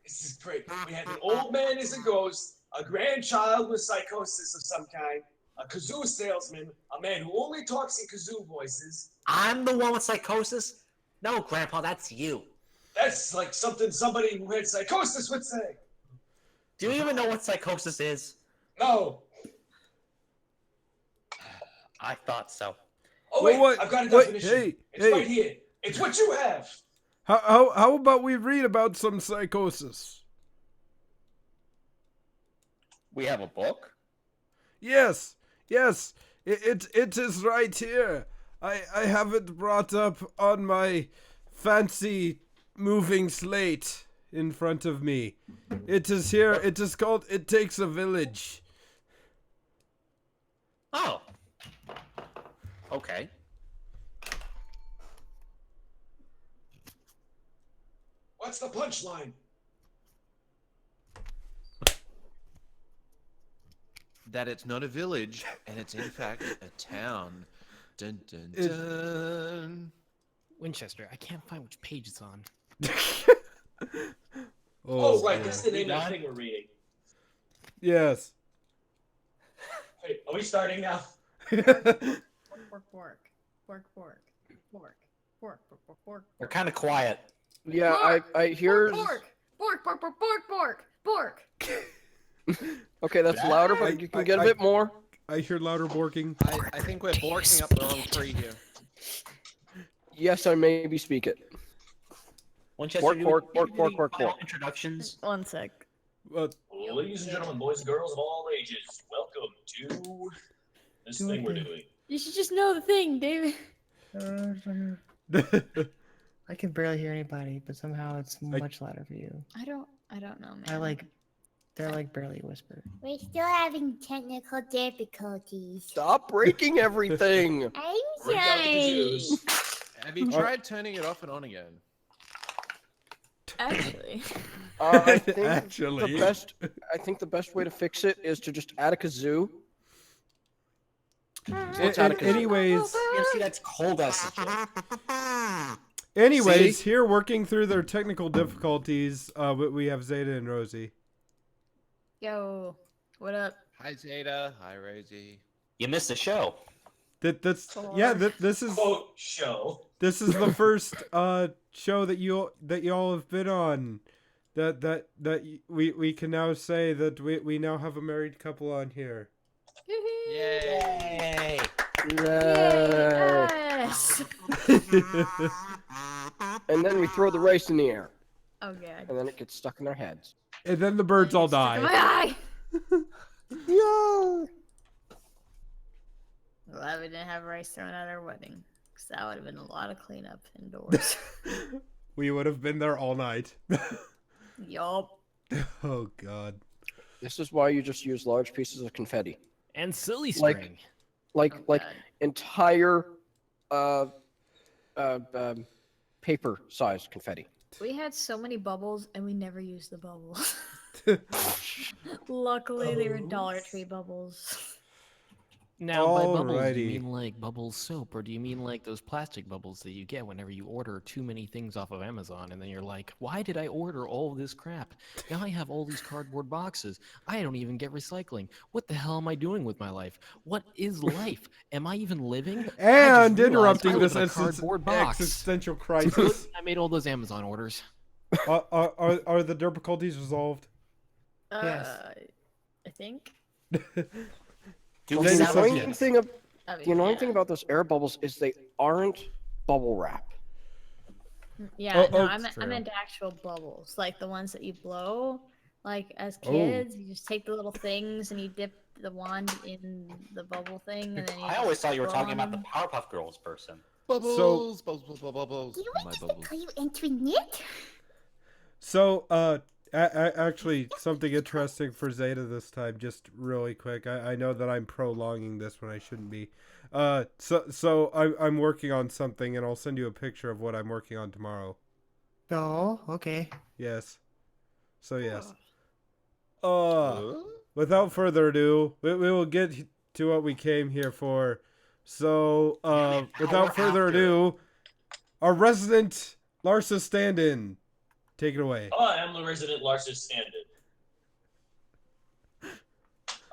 This is great. We had the old man as a ghost, a grandchild with psychosis of some kind, a kazoo salesman, a man who only talks in kazoo voices. I'm the one with psychosis? No, Grandpa, that's you. That's like something somebody who had psychosis would say. Do you even know what psychosis is? No. I thought so. Oh wait, Well, I've got a wait, definition. hey, it's hey. right here. It's what you have. How about we read about some psychosis? We have a book? Yes, it is right here. I have it brought up on my fancy moving slate in front of me. It is here. It is called It Takes a Village. Oh. Okay. What's the punchline? That it's not a village, and it's in fact a town. Dun dun It- dun. Winchester, I can't find which page it's on. Oh, right, that's the name of the thing we're reading. Yes. Wait, are we starting now? Pork. They're kind of quiet. Yeah, I hear. Pork. Okay, that's louder, but you can get a bit more. I hear louder borking. I think we're barking up the wrong tree here. Yes, I maybe speak it. Winchester, Pork, do pork, you pork, do pork, any pork, final pork. introductions? One sec. Ladies and gentlemen, boys and girls of all ages, welcome to this thing we're doing. You should just know the thing, David. I can barely hear anybody, but somehow it's much louder for you. I don't know, man. They're like barely whisper. We're still having technical difficulties. Stop breaking everything. I'm Break out the sorry. Jews. Have you tried turning it off and on again? Actually. I think Actually. the best way to fix it is to just add a kazoo. Anyways, You see, that's cold as here working through their technical difficulties, we have Zeta and Rosie. Yo, what up? Hi Zeta. Hi Rosie. You missed the show. This is Quote show. this is the first show that you all have been on. That we can now say that we now have a married couple on here. Yay! Yay! Yes. And then we throw the rice in the air, Oh god. and then it gets stuck in their heads. And then the birds all Stuck in my die. eye. Yeah. Glad we didn't have rice thrown at our wedding, because that would have been a lot of cleanup indoors. We would have been there all night. Yup. Oh God. This is why you just use large pieces of confetti, And silly Like- string. like Oh, like God. entire paper-sized confetti. We had so many bubbles, and we never used the bubbles. Luckily, they were Dollar Tree bubbles. Now, by bubbles, do Alrighty. you mean like bubbles soap, or do you mean like those plastic bubbles that you get whenever you order too many things off of Amazon, and then you're like, why did I order all of this crap? Now I have all these cardboard boxes. I don't even get recycling. What the hell am I doing with my life? What is life? Am I even living? I just And realized interrupting I live this in a cardboard box. existential Good crisis. thing I made all those Amazon orders. Are the difficulties resolved? Yes. I think. Do The we Maybe sound some- annoying thing of I mean, the annoying yeah. thing about those air bubbles is they aren't bubble wrap. Yeah, Oh, no, oh, I true. meant actual bubbles, like the ones that you blow. Like as Oh. kids, you just take the little things and you dip the wand in the bubble thing, and then you I always just thought you were blow talking on about the them. Powerpuff Girls person. Bubbles, bubbles, bubbles. You My want just bubbles. to you entering it? So, actually, something interesting for Zeta this time, just really quick. I know that I'm prolonging this when I shouldn't be. So I'm working on something, and I'll send you a picture of what I'm working on tomorrow. Oh, okay. Yes. So yes. Huh? Without further ado, we will get to what we came here for. So, without further ado, our resident Larsa stand-in. Take it away. I am the resident Larsa stand-in.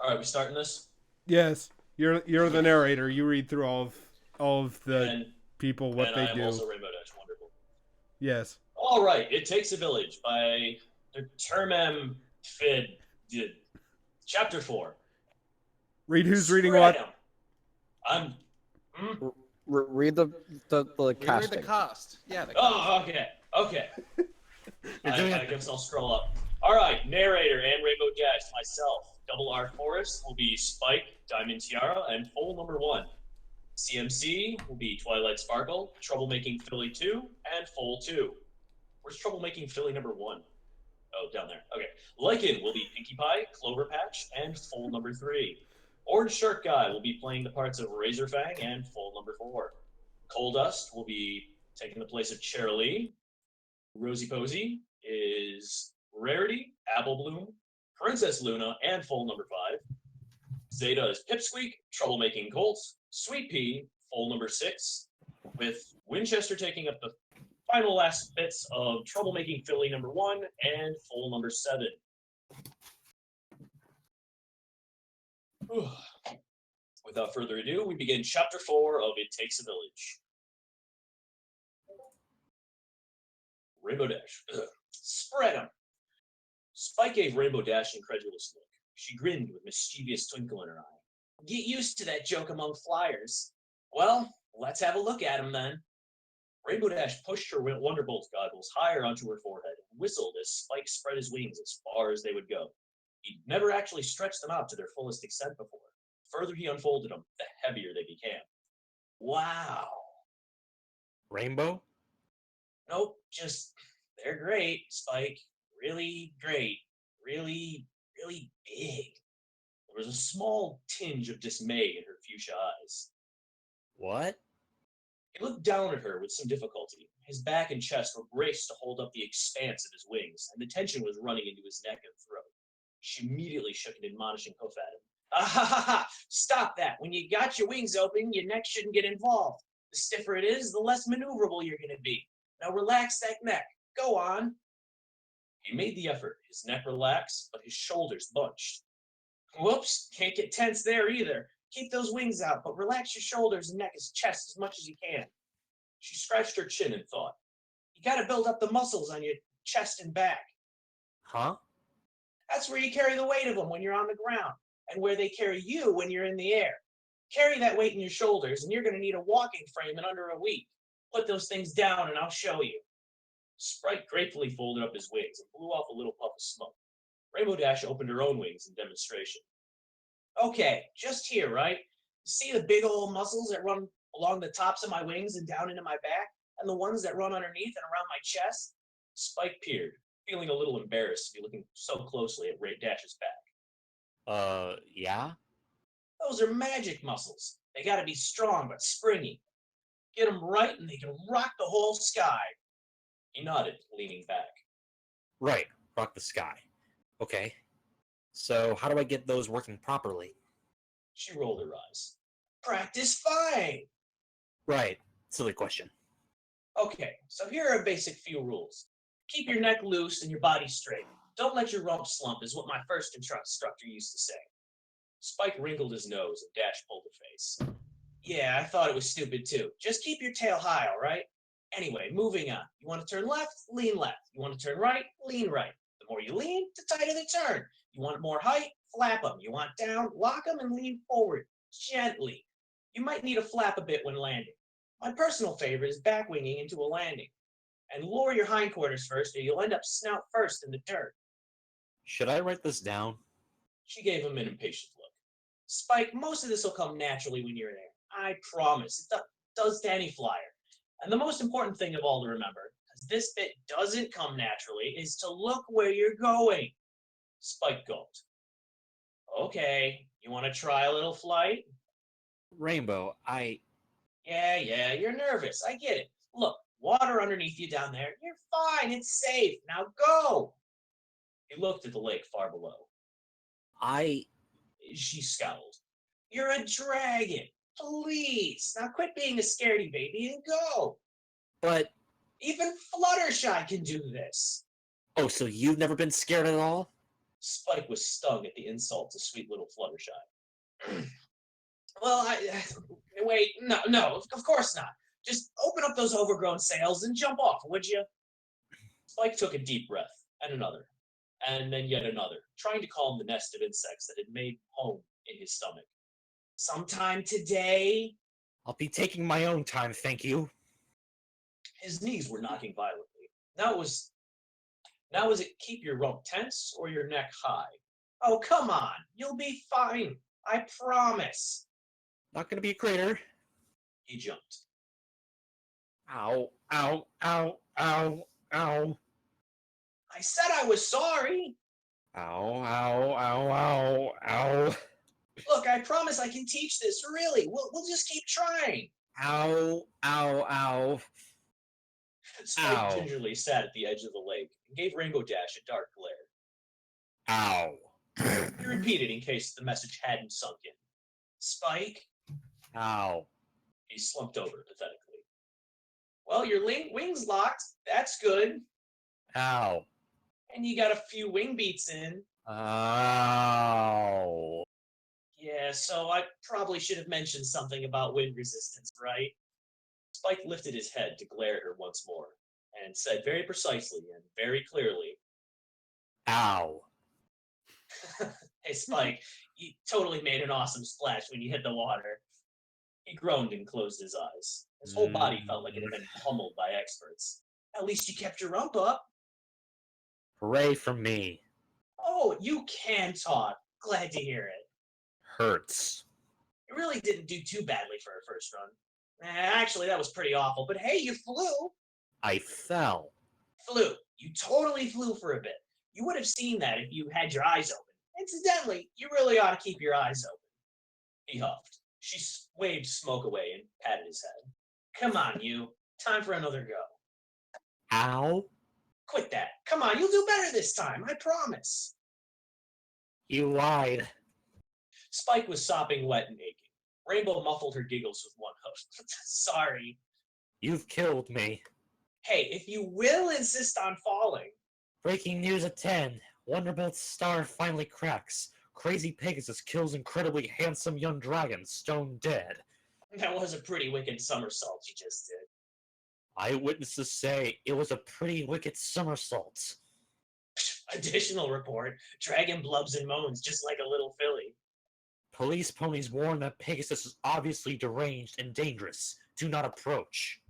All right, we starting this? Yes, you're the narrator. You read through all of the And people what and they I am do. also Rainbow Dash. Wonderful. Yes. All right, It Takes a Village by Termem Fid. Chapter 4. Read who's reading Spread what. 'em. I'm. Hmm? Read the We read casting. the cost. Yeah, the cost. Oh, okay. I guess I'll scroll up. All right, narrator and Rainbow Dash, myself. Double R Forest will be Spike, Diamond Tiara, and Foal number 1. CMC will be Twilight Sparkle, Troublemaking Philly 2, and Foal 2. Where's Troublemaking Philly number 1? Oh, down there. Okay. Lycan will be Pinkie Pie, Clover Patch, and Foal number 3. Orange Shirt Guy will be playing the parts of Razorfang and Foal number 4. Coal Dust will be taking the place of Cherylee. Rosie Posey is Rarity, Apple Bloom, Princess Luna, and Foal number 5. Zeta is Pipsqueak, Troublemaking Colts, Sweet Pea, Foal number 6, with Winchester taking up the final last bits of Troublemaking Philly number 1 and Foal number 7. Without further ado, we begin Chapter 4 of It Takes a Village. Rainbow Dash. Spread 'em. Spike gave Rainbow Dash an incredulous look. She grinned with mischievous twinkle in her eye. Get used to that joke among flyers. Well, let's have a look at 'em then. Rainbow Dash pushed her Wonderbolt goggles higher onto her forehead and whistled as Spike spread his wings as far as they would go. He'd never actually stretched them out to their fullest extent before. The further he unfolded them, the heavier they became. Wow. Rainbow? Nope, just they're great, Spike. Really great. Really, really big. There was a small tinge of dismay in her fuchsia eyes. What? He looked down at her with some difficulty. His back and chest were braced to hold up the expanse of his wings, and the tension was running into his neck and throat. She immediately shook an admonishing hoof at him. Ah ha ha ha! Stop that! When you got your wings open, your neck shouldn't get involved. The stiffer it is, the less maneuverable you're going to be. Now relax that neck. Go on. He made the effort. His neck relaxed, but his shoulders bunched. Whoops, can't get tense there either. Keep those wings out, but relax your shoulders and neck and chest as much as you can. She scratched her chin and thought. You gotta build up the muscles on your chest and back. Huh? That's where you carry the weight of them when you're on the ground, and where they carry you when you're in the air. Carry that weight in your shoulders, and you're gonna need a walking frame in under a week. Put those things down and I'll show you. Sprite gratefully folded up his wings and blew off a little puff of smoke. Rainbow Dash opened her own wings in demonstration. Okay, just here, right? You see the big old muscles that run along the tops of my wings and down into my back, and the ones that run underneath and around my chest? Spike peered, feeling a little embarrassed to be looking so closely at Ray Dash's back. Yeah? Those are magic muscles. They gotta be strong but springy. Get them right and they can rock the whole sky. He nodded, leaning back. Right. Rock the sky. Okay. So how do I get those working properly? She rolled her eyes. Practice fine. Right. Silly question. Okay, so here are a basic few rules. Keep your neck loose and your body straight. Don't let your rump slump is what my first instructor used to say. Spike wrinkled his nose and Dash pulled a face. Yeah, I thought it was stupid too. Just keep your tail high, all right? Anyway, moving on. You want to turn left? Lean left. You want to turn right? Lean right. The more you lean, the tighter the turn. You want more height? Flap them. You want down? Lock them and lean forward. Gently. You might need to flap a bit when landing. My personal favorite is back winging into a landing. And lower your hindquarters first or you'll end up snout first in the dirt. Should I write this down? She gave him an impatient look. Spike, most of this will come naturally when you're there. I promise. It does to any flyer. And the most important thing of all to remember, because this bit doesn't come naturally, is to look where you're going. Spike gulped. Okay, you want to try a little flight? Rainbow, Yeah, you're nervous. I get it. Look, water underneath you down there. You're fine. It's safe. Now go. He looked at the lake far below. She scowled. You're a dragon. Please. Now quit being a scaredy baby and go. But... Even Fluttershy can do this. Oh, so you've never been scared at all? Spike was stung at the insult to sweet little Fluttershy. Well, wait, no, of course not. Just open up those overgrown sails and jump off, would you? Spike took a deep breath, and another, and then yet another, trying to calm the nest of insects that had made home in his stomach. Sometime today? I'll be taking my own time, thank you. His knees were knocking violently. Now is it keep your rump tense or your neck high? Oh, come on. You'll be fine. I promise. Not gonna be a crater. He jumped. Ow, ow, ow, ow, ow. I said I was sorry. Ow, ow, ow, ow, ow. Look, I promise I can teach this, really. We'll just keep trying. Ow, ow, ow. Spike gingerly sat at the edge of the lake and gave Rainbow Dash a dark glare. Ow. He repeated in case the message hadn't sunk in. Spike? Ow. He slumped over pathetically. Well, your wing's locked. That's good. Ow. And you got a few wing beats in. Ow. Yeah, so I probably should have mentioned something about wind resistance, right? Spike lifted his head to glare at her once more, and said very precisely and very clearly, Ow. Hey, Spike, you totally made an awesome splash when you hit the water. He groaned and closed his eyes. His whole body felt like it had been pummeled by experts. At least you kept your rump up. Hooray for me. Oh, you can talk. Glad to hear it. Hurts. You really didn't do too badly for a first run. Actually, that was pretty awful, but hey, you flew. I fell. Flew. You totally flew for a bit. You would have seen that if you had your eyes open. Incidentally, you really ought to keep your eyes open. He huffed. She waved smoke away and patted his head. Come on, you. Time for another go. Ow. Quit that. Come on, you'll do better this time. I promise. You lied. Spike was sopping wet and aching. Rainbow muffled her giggles with one hoof. Sorry. You've killed me. Hey, if you will insist on falling. Breaking news at 10. Wonderbolt's star finally cracks. Crazy Pegasus kills incredibly handsome young dragon, stone dead. That was a pretty wicked somersault you just did. Eyewitnesses say it was a pretty wicked somersault. Additional report. Dragon blubs and moans just like a little filly. Police ponies warn that Pegasus is obviously deranged and dangerous. Do not approach.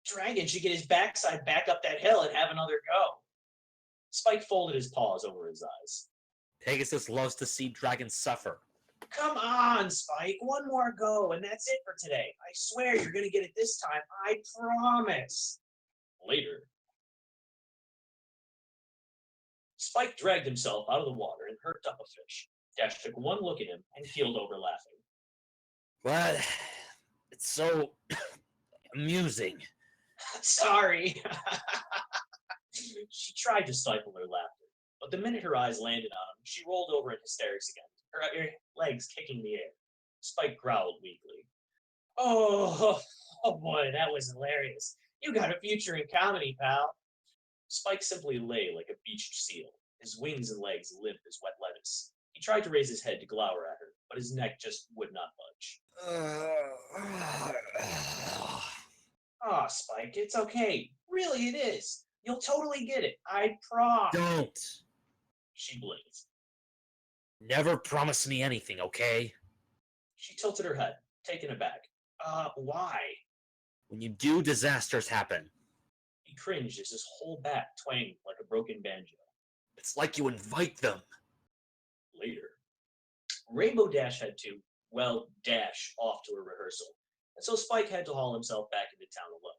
Dragon should get his backside back up that hill and have another go. Spike folded his paws over his eyes. Pegasus loves to see dragons suffer. Come on, Spike. One more go, and that's it for today. I swear you're going to get it this time. I promise. Later. Spike dragged himself out of the water and herped up a fish. Dash took one look at him and keeled over laughing. But it's so amusing. Sorry. She tried to stifle her laughter, but the minute her eyes landed on him, she rolled over in hysterics again, her legs kicking the air. Spike growled weakly. Oh, oh boy, that was hilarious. You got a future in comedy, pal. Spike simply lay like a beached seal, his wings and legs limp as wet lettuce. He tried to raise his head to glower at her, but his neck just would not budge. Ah, Spike, it's okay. Really, it is. You'll totally get it. I promise. Don't. She blinked. Never promise me anything, okay? She tilted her head, taken aback. Why? When you do, disasters happen. He cringed as his whole back twanged like a broken banjo. It's like you invite them. Later, Rainbow Dash had to, well, dash off to a rehearsal, and so Spike had to haul himself back into town alone.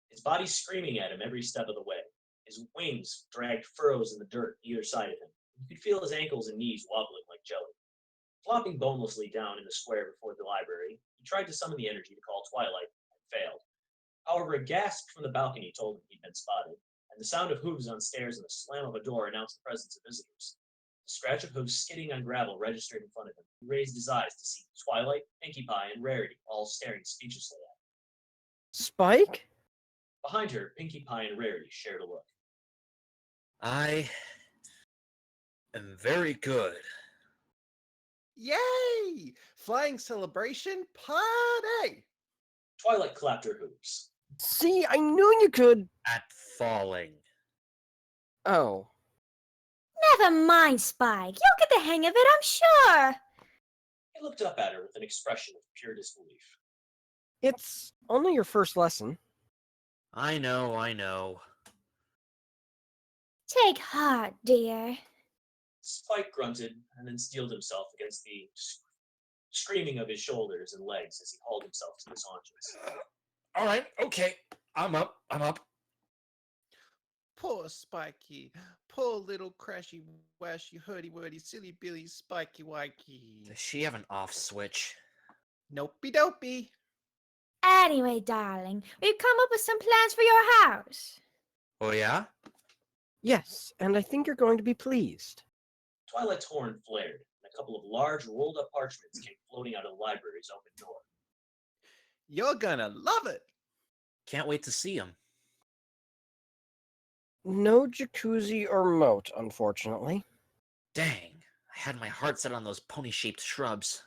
His body screaming at him every step of the way. His wings dragged furrows in the dirt either side of him. You could feel his ankles and knees wobbling like jelly. Flopping bonelessly down in the square before the library, he tried to summon the energy to call Twilight and failed. However, a gasp from the balcony told him he'd been spotted, and the sound of hooves on stairs and the slam of a door announced the presence of visitors. The scratch of hooves skidding on gravel registered in front of him. He raised his eyes to see Twilight, Pinkie Pie, and Rarity all staring speechlessly at him. Spike? Behind her, Pinkie Pie and Rarity shared a look. I am very good. Yay! Flying celebration party! Twilight clapped her hooves. See, I knew you could. At falling. Oh. Never mind, Spike. You'll get the hang of it, I'm sure. He looked up at her with an expression of pure disbelief. It's only your first lesson. I know. Take heart, dear. Spike grunted and then steeled himself against the screaming of his shoulders and legs as he hauled himself to his haunches. All right, okay. I'm up. Poor Spiky. Poor little crashy, washy, hurdy-wordy, silly Billy Spiky Wikey. Does she have an off switch? Nopey dopey. Anyway, darling, we've come up with some plans for your house. Oh, yeah? Yes, and I think you're going to be pleased. Twilight's horn flared, and a couple of large rolled-up parchments came floating out of the library's open door. You're gonna love it. Can't wait to see him. No jacuzzi or moat, unfortunately. Dang, I had my heart set on those pony-shaped shrubs.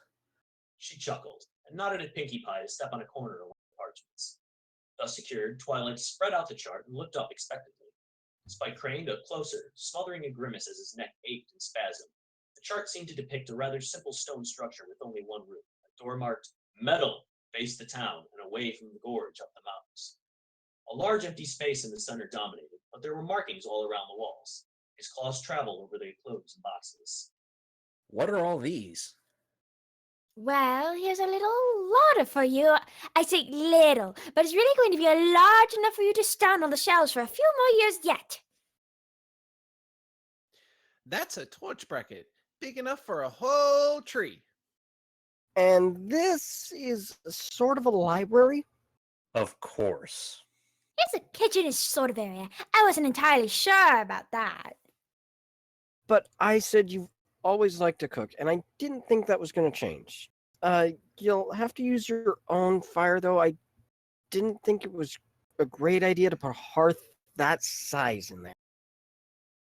She chuckled and nodded at Pinkie Pie to step on a corner along the parchments. Thus secured, Twilight spread out the chart and looked up expectantly. Spike craned up closer, smothering a grimace as his neck ached and spasmed. The chart seemed to depict a rather simple stone structure with only one roof. A door marked "Metal" faced the town and away from the gorge up the mountains. A large empty space in the center dominated, but there were markings all around the walls. His claws traveled over the clothes and boxes. What are all these? Well, here's a little larder for you. I say little, but it's really going to be large enough for you to stand on the shelves for a few more years yet. That's a torch bracket, big enough for a whole tree. And this is sort of a library? Of course. Here's a kitchen sort of area. I wasn't entirely sure about that. But I said you've always liked to cook, and I didn't think that was going to change. You'll have to use your own fire, though. I didn't think it was a great idea to put a hearth that size in there.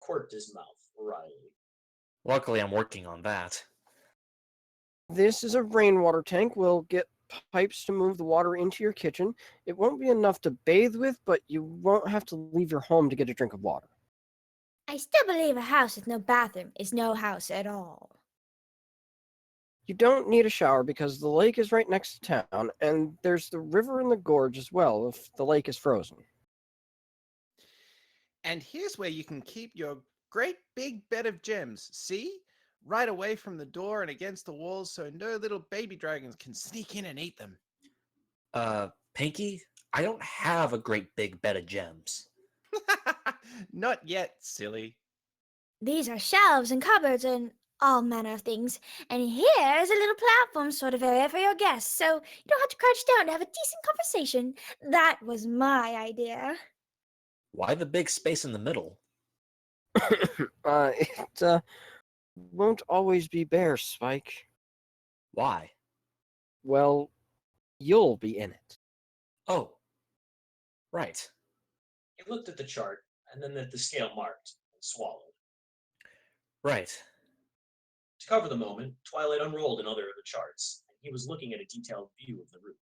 Quirked his mouth wryly. Luckily, I'm working on that. This is a rainwater tank. We'll get pipes to move the water into your kitchen. It won't be enough to bathe with, but you won't have to leave your home to get a drink of water. I still believe a house with no bathroom is no house at all. You don't need a shower because the lake is right next to town, and there's the river in the gorge as well if the lake is frozen. And here's where you can keep your great big bed of gems. See? Right away from the door and against the walls so no little baby dragons can sneak in and eat them. Pinky, I don't have a great big bed of gems. Not yet, silly. These are shelves and cupboards and all manner of things. And here's a little platform sort of area for your guests, so you don't have to crouch down to have a decent conversation. That was my idea. Why the big space in the middle? It won't always be bare, Spike. Why? Well, you'll be in it. Oh, right. He looked at the chart and then at the scale marked and swallowed. Right. To cover the moment, Twilight unrolled another of the charts, and he was looking at a detailed view of the roof.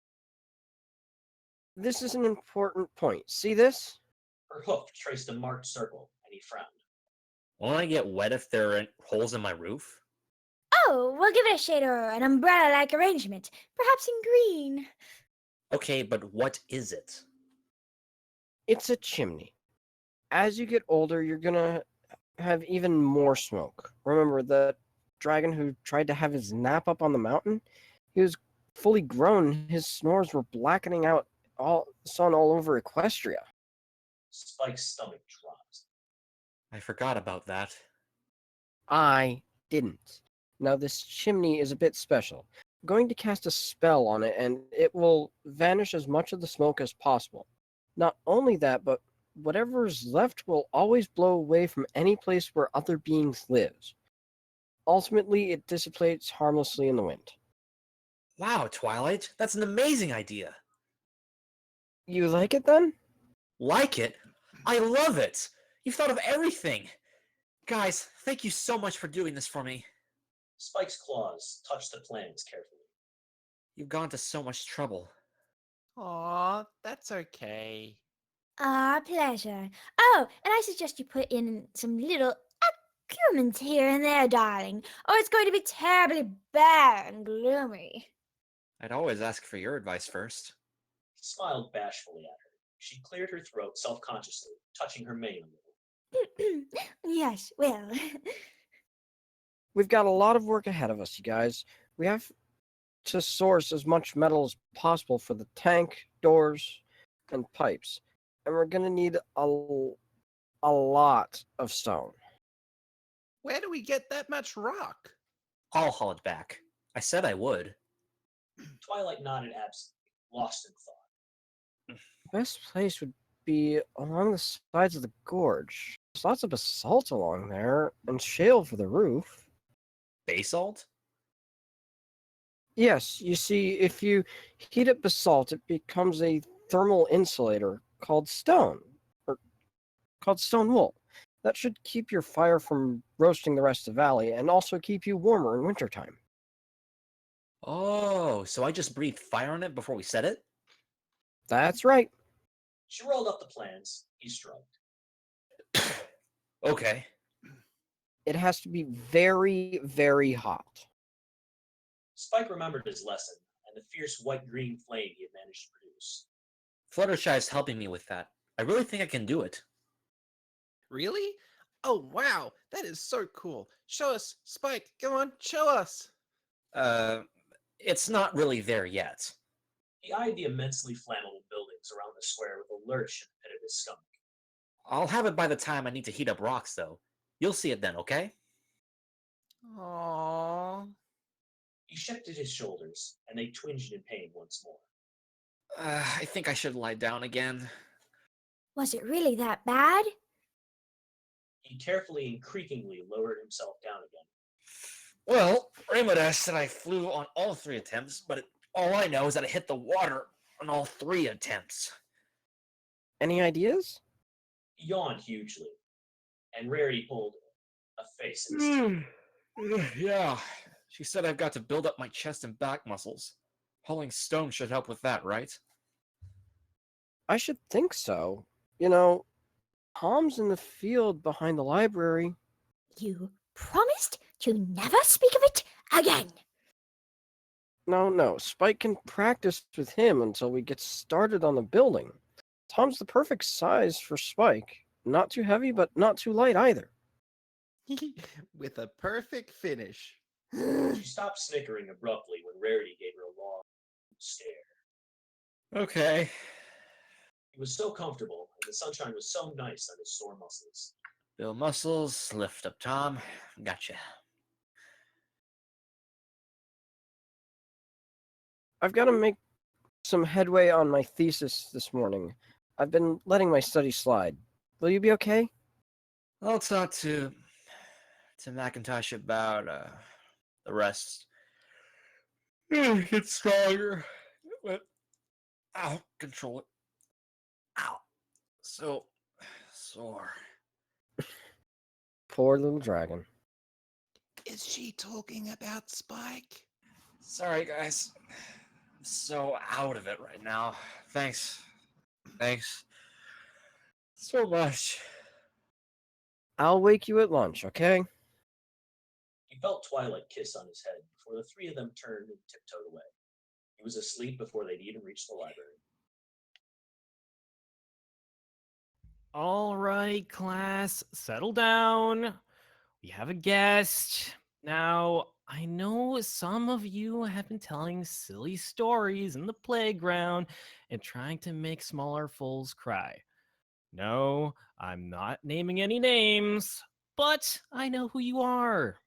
This is an important point. See this? Her hoof traced a marked circle, and he frowned. Won't I get wet if there are holes in my roof? Oh, we'll give it a shade or an umbrella-like arrangement, perhaps in green. Okay, but what is it? It's a chimney. As you get older, you're gonna have even more smoke. Remember the dragon who tried to have his nap up on the mountain? He was fully grown. His snores were blackening out all the sun all over Equestria. Spike's stomach dropped. I forgot about that. I didn't. Now this chimney is a bit special. I'm going to cast a spell on it, and it will vanish as much of the smoke as possible. Not only that, but whatever's left will always blow away from any place where other beings live. Ultimately, it dissipates harmlessly in the wind. Wow, Twilight, that's an amazing idea. You like it then? Like it? I love it! You've thought of everything! Guys, thank you so much for doing this for me. Spike's claws touched the plans carefully. You've gone to so much trouble. Aw, that's okay. Our pleasure. Oh, and I suggest you put in some little accoutrements here and there, darling, or it's going to be terribly bare and gloomy. I'd always ask for your advice first. He smiled bashfully at her. She cleared her throat self-consciously, touching her mane a little. Yes, well. We've got a lot of work ahead of us, you guys. We have to source as much metal as possible for the tank, doors, and pipes. And we're going to need a lot of stone. Where do we get that much rock? I'll haul it back. I said I would. Twilight nodded absently, lost in thought. The best place would be along the sides of the gorge. There's lots of basalt along there, and shale for the roof. Basalt? Yes, you see, if you heat up basalt, it becomes a thermal insulator called stone, or called stone wool. That should keep your fire from roasting the rest of the valley, and also keep you warmer in wintertime. Oh, so I just breathed fire on it before we set it? That's right. She rolled up the plans. He shrugged. Okay. It has to be very, very hot. Spike remembered his lesson and the fierce white-green flame he had managed to produce. Fluttershy's helping me with that. I really think I can do it. Really? Oh, wow. That is so cool. Show us. Spike, come on, show us. It's not really there yet. He eyed the immensely flammable buildings around the square with a lurch in the pit of his stomach. I'll have it by the time I need to heat up rocks, though. You'll see it then, okay? Aww. He shifted his shoulders, and they twinged in pain once more. I think I should lie down again. Was it really that bad? He carefully and creakingly lowered himself down again. Well, Ramodash said I flew on all 3 attempts, but all I know is that I hit the water on all 3 attempts. Any ideas? He yawned hugely, and Rarity pulled a face in his teeth. Yeah, she said I've got to build up my chest and back muscles. Hauling stone should help with that, right? I should think so. You know, Tom's in the field behind the library. You promised to never speak of it again. No, Spike can practice with him until we get started on the building. Tom's the perfect size for Spike. Not too heavy, but not too light either. With a perfect finish. She stopped snickering abruptly when Rarity gave her a long stare. Okay. He was so comfortable, and the sunshine was so nice on his sore muscles. Build muscles, lift up Tom. Gotcha. I've got to make some headway on my thesis this morning. I've been letting my study slide. Will you be okay? I'll talk to Macintosh about the rest. Get stronger. Wait. Ow, control it. Ow. So sore. Poor little dragon. Is she talking about Spike? Sorry, guys. I'm so out of it right now. Thanks. Thanks. So much. I'll wake you at lunch, okay? He felt Twilight kiss on his head before the three of them turned and tiptoed away. He was asleep before they'd even reached the library. All right, class, settle down. We have a guest. Now, I know some of you have been telling silly stories in the playground and trying to make smaller fools cry. No, I'm not naming any names, but I know who you are.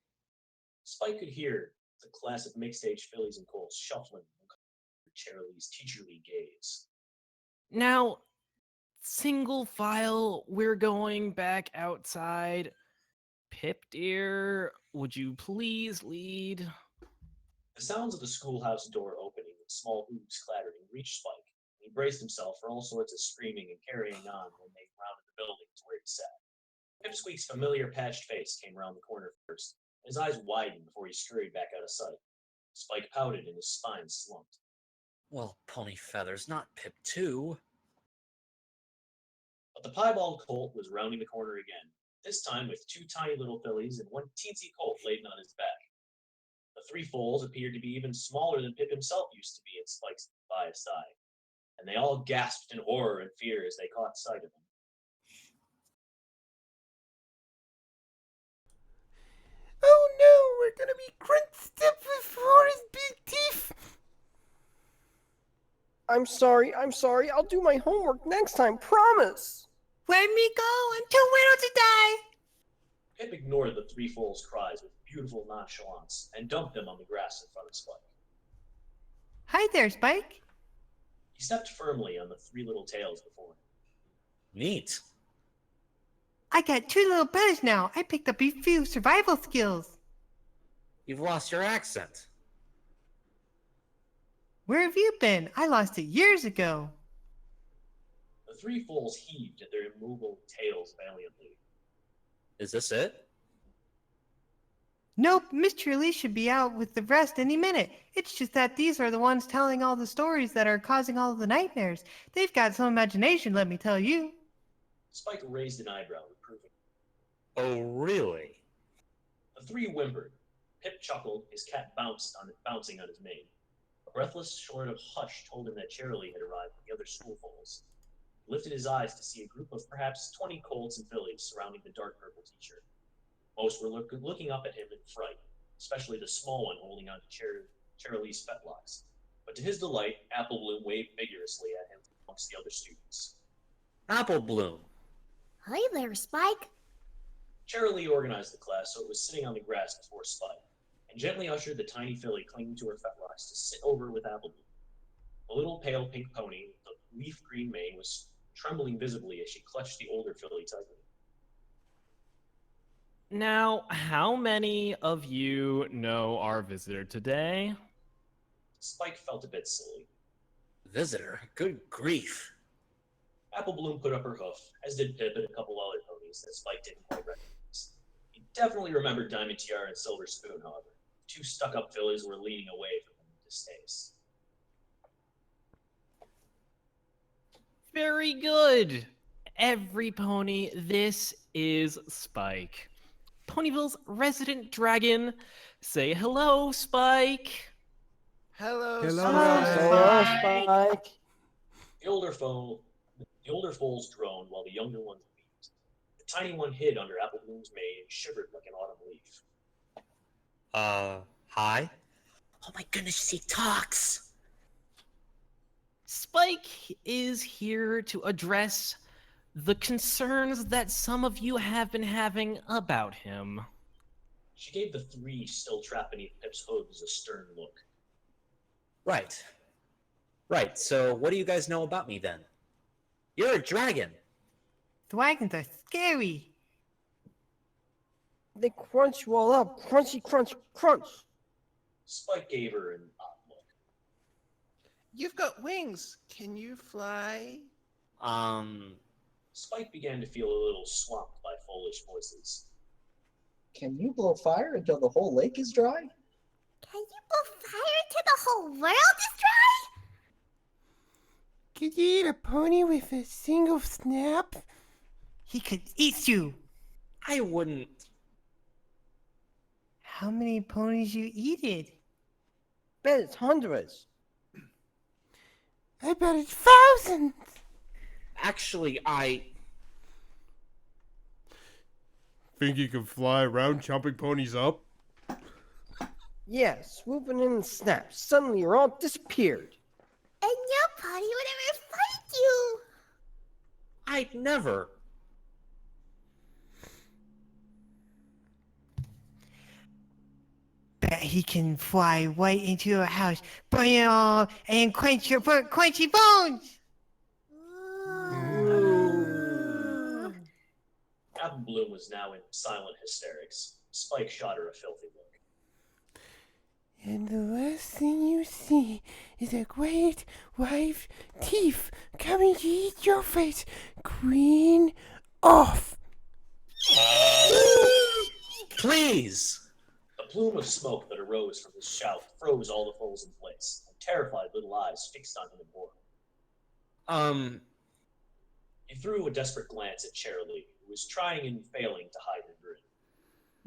Spike could hear the class of mixed-age fillies and colts shuffling under Charity's teacherly gaze. Now, single file, we're going back outside. Pip, dear, would you please lead? The sounds of the schoolhouse door opening and small hooves clattering reached Spike, and he braced himself for all sorts of screaming and carrying on when they rounded the building to where he sat. Pipsqueak's familiar patched face came round the corner first, and his eyes widened before he scurried back out of sight. Spike pouted and his spine slumped. Well, Pony Feathers, not Pip too. But the piebald colt was rounding the corner again, this time with two tiny little fillies and one teensy colt laden on his back. The three foals appeared to be even smaller than Pip himself used to be in Spike's biased eye, and they all gasped in horror and fear as they caught sight of him. Oh no, we're gonna be crunched up before his big teeth. I'm sorry. I'll do my homework next time, promise. Let me go. I'm too little to die. Pip ignored the three foals' cries with beautiful nonchalance and dumped them on the grass in front of Spike. Hi there, Spike. He stepped firmly on the three little tails before him. Neat. I got two little brothers now. I picked up a few survival skills. You've lost your accent. Where have you been? I lost it years ago. The three foals heaved at their immovable tails valiantly. Is this it? Nope, Mr. Elise should be out with the rest any minute. It's just that these are the ones telling all the stories that are causing all the nightmares. They've got some imagination, let me tell you. Spike raised an eyebrow, reproving. Oh, really? The three whimpered. Pip chuckled, his cat bouncing on his mane. A breathless short of hush told him that Cheerilee had arrived with the other school foals. He lifted his eyes to see a group of perhaps 20 colts and fillies surrounding the dark purple teacher. Most were looking up at him in fright, especially the small one holding on to Cheerilee's fetlocks. But to his delight, Apple Bloom waved vigorously at him amongst the other students. Apple Bloom. Hi there, Spike. Cheerilee organized the class so it was sitting on the grass before Spike, and gently ushered the tiny filly clinging to her fetlocks to sit over with Apple Bloom. The little pale pink pony with the leaf green mane was trembling visibly as she clutched the older filly tightly. Now, how many of you know our visitor today? Spike felt a bit silly. Visitor? Good grief. Apple Bloom put up her hoof, as did Pip and a couple other ponies that Spike didn't quite recognize. He definitely remembered Diamond Tiara and Silver Spoon, however. Two stuck-up fillies were leaning away from him in distaste. Very good. Every pony, this is Spike. Ponyville's resident dragon. Say hello, Spike. Hello, Hello, Spike. The older foals droned while the younger ones wept. The tiny one hid under Apple Bloom's mane and shivered like an autumn leaf. Hi? Oh my goodness, he talks! Spike is here to address the concerns that some of you have been having about him. She gave the three still trapped beneath Pip's hooves a stern look. Right. Right, so what do you guys know about me then? You're a dragon! Dragons are scary. They crunch you all up. Crunchy, crunch, crunch. Spike gave her an odd look. You've got wings. Can you fly? Spike began to feel a little swamped by foolish voices. Can you blow fire until the whole lake is dry? Can you blow fire till the whole world is dry? Could you eat a pony with a single snap? He could eat you. I wouldn't. How many ponies you eated? Bet it's hundreds. I bet it's thousands. Actually, I. Think you can fly around chopping ponies up? Yeah, swooping in and snap. Suddenly you're all disappeared. And no pony would ever fight you. I'd never. Bet he can fly right into your house, burn it all, and quench your quenchy bones. Apple Bloom was now in silent hysterics. Spike shot her a filthy look. And the last thing you see is a great white teeth coming to eat your face clean off. Please! A plume of smoke that arose from his shout froze all the foals in place, and terrified little eyes fixed on him in horror. He threw a desperate glance at Cherylee, who was trying and failing to hide her grin.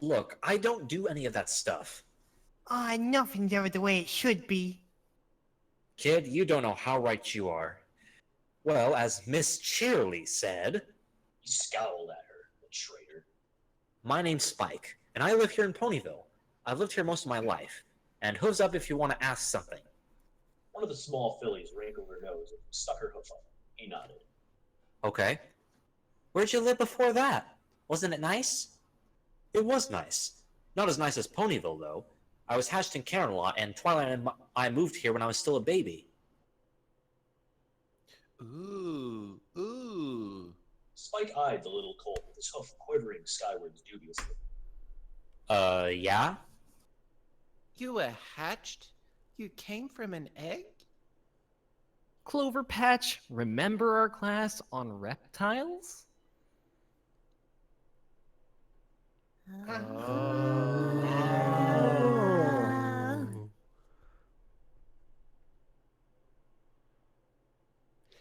Look, I don't do any of that stuff. Ah, nothing's ever the way it should be. Kid, you don't know how right you are. Well, as Miss Cheerly said... He scowled at her, the traitor. My name's Spike, and I live here in Ponyville. I've lived here most of my life. And hooves up if you want to ask something. One of the small fillies wrinkled her nose and stuck her hoof up. He nodded. Okay. Where'd you live before that? Wasn't it nice? It was nice. Not as nice as Ponyville, though. I was hatched in Camelot, and Twilight and I moved here when I was still a baby. Ooh, ooh. Spike eyed the little colt with his hoof quivering skywards dubiously. Yeah? You were hatched? You came from an egg? Clover Patch, remember our class on reptiles?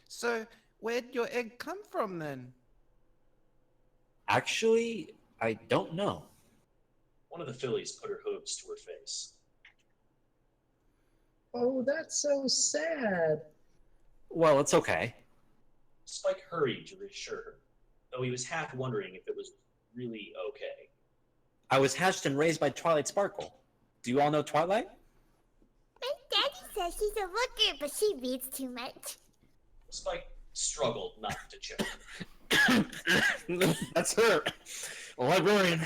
So, where'd your egg come from then? Actually, I don't know. One of the fillies put her hooves to her face. Oh, that's so sad. Well, it's okay. Spike hurried to reassure her, though he was half wondering if it was really okay. I was hatched and raised by Twilight Sparkle. Do you all know Twilight? My daddy says she's a looker, but she reads too much. Spike struggled not to choke. That's her. A librarian.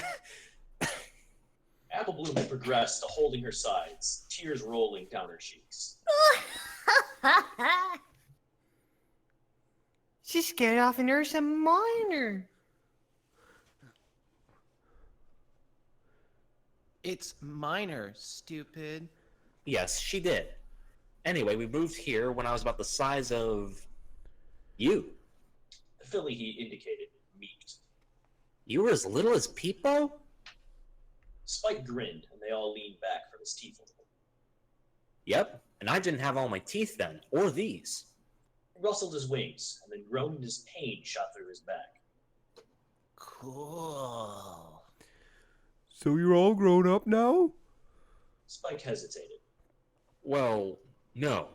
Apple Bloom had progressed to holding her sides, tears rolling down her cheeks. She scared off an Ursa Minor. It's minor, stupid. Yes, she did. Anyway, we moved here when I was about the size of... you. The filly he indicated meeked. You were as little as Peepo? Spike grinned, and they all leaned back from his teeth a little. Yep, and I didn't have all my teeth then, or these. He rustled his wings, and then groaned as pain shot through his back. Cool. So you're all grown up now? Spike hesitated. Well, no.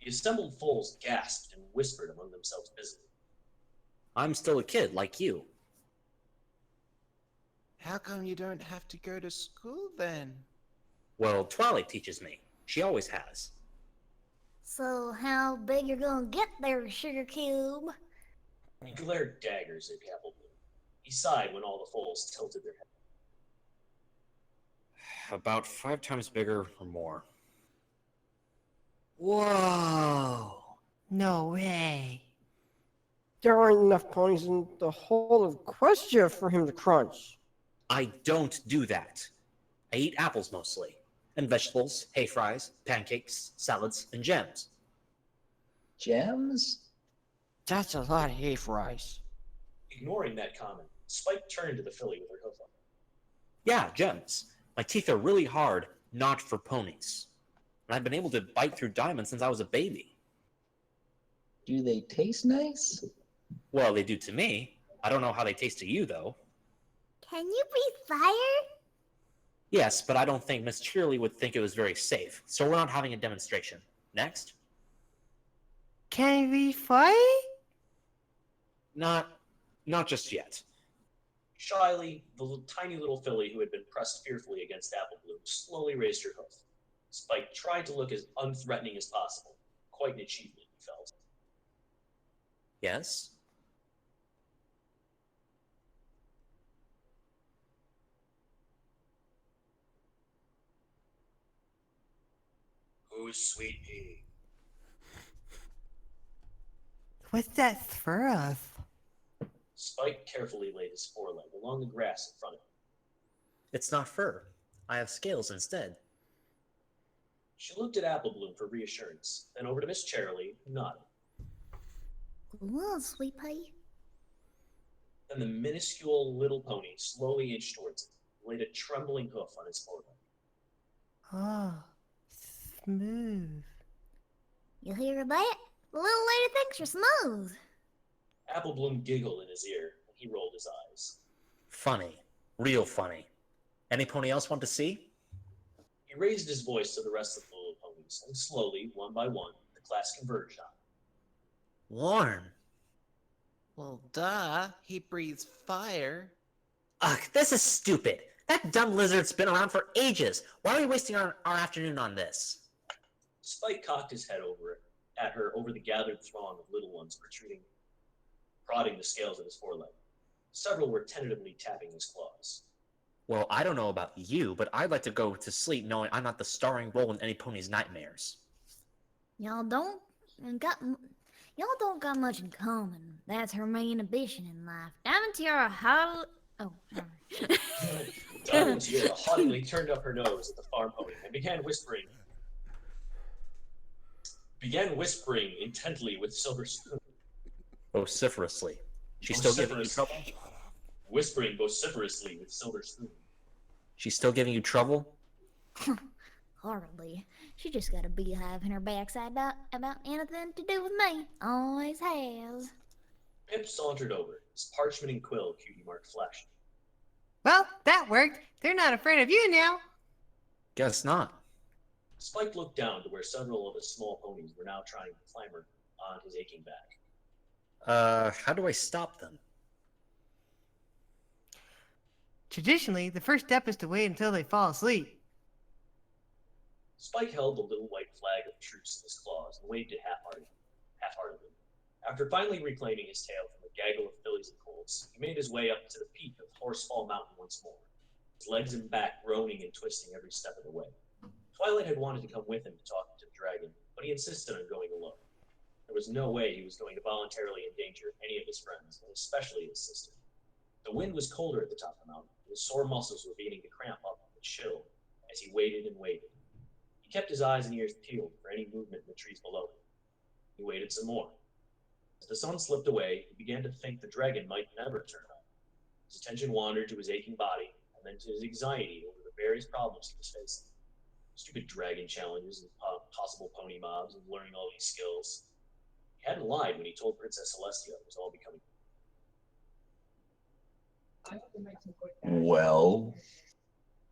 The assembled foals gasped and whispered among themselves busily. I'm still a kid, like you. How come you don't have to go to school then? Well, Twilight teaches me. She always has. So how big you're gonna get there, Sugar Cube? He glared daggers at Apple Bloom. He sighed when all the foals tilted their heads. About 5 times bigger or more. Whoa! No way. There aren't enough ponies in the whole of Questia for him to crunch. I don't do that. I eat apples mostly. And vegetables, hay fries, pancakes, salads, and jams. Gems? That's a lot of hay fries. Ignoring that comment, Spike turned to the filly with her hoof up. Yeah, gems. My teeth are really hard, not for ponies. And I've been able to bite through diamonds since I was a baby. Do they taste nice? Well, they do to me. I don't know how they taste to you, though. Can you breathe fire? Yes, but I don't think Miss Cheerly would think it was very safe, so we're not having a demonstration. Next? Can we fight? Not just yet. Shyly, the tiny little filly who had been pressed fearfully against Apple Bloom slowly raised her hoof. Spike tried to look as unthreatening as possible. Quite an achievement, he felt. Yes? Who's Sweet Pea? What's that fur of? Spike carefully laid his foreleg along the grass in front of him. It's not fur. I have scales instead. She looked at Apple Bloom for reassurance, then over to Miss Cheerly, who nodded. Well, sweet pea. Then the minuscule little pony slowly inched towards him, laid a trembling hoof on his foreleg. Oh, smooth. You hear that? The little lady thinks you're smooth. Apple Bloom giggled in his ear, and he rolled his eyes. Funny. Real funny. Any pony else want to see? He raised his voice to the rest of the little ponies, and slowly, one by one, the class converged on him. Warm. Well, duh. He breathes fire. Ugh, this is stupid. That dumb lizard's been around for ages. Why are we wasting our afternoon on this? Spike cocked his head at her over the gathered throng of little ones prodding the scales of his foreleg. Several were tentatively tapping his claws. Well, I don't know about you, but I'd like to go to sleep knowing I'm not the starring role in any pony's nightmares. Y'all don't got much in common. That's her main ambition in life. Diamond Tiara haughtily turned up her nose at the farm pony and began whispering intently with Silver Spoon. Vociferously. She's still giving you trouble? Whispering vociferously with Silver Spoon. She's still giving you trouble? Hardly. She just got a beehive in her backside about anything to do with me. Always has. Pip sauntered over, his parchment and quill cutie mark flashing. Well, that worked. They're not afraid of you now. Guess not. Spike looked down to where several of his small ponies were now trying to clamber on his aching back. How do I stop them? Traditionally, the first step is to wait until they fall asleep. Spike held the little white flag of truce in his claws and waved it half-heartedly. After finally reclaiming his tail from the gaggle of fillies and colts, he made his way up to the peak of Horsefall Mountain once more, his legs and back groaning and twisting every step of the way. Twilight had wanted to come with him to talk to the dragon, but he insisted on going alone. There was no way he was going to voluntarily endanger any of his friends, and especially his sister. The wind was colder at the top of the mountain, and his sore muscles were beginning to cramp up and chill as he waited and waited. He kept his eyes and ears peeled for any movement in the trees below him. He waited some more. As the sun slipped away, he began to think the dragon might never turn up. His attention wandered to his aching body, and then to his anxiety over the various problems he was facing. Stupid dragon challenges and possible pony mobs and learning all these skills. He hadn't lied when he told Princess Celestia it was all becoming. Well,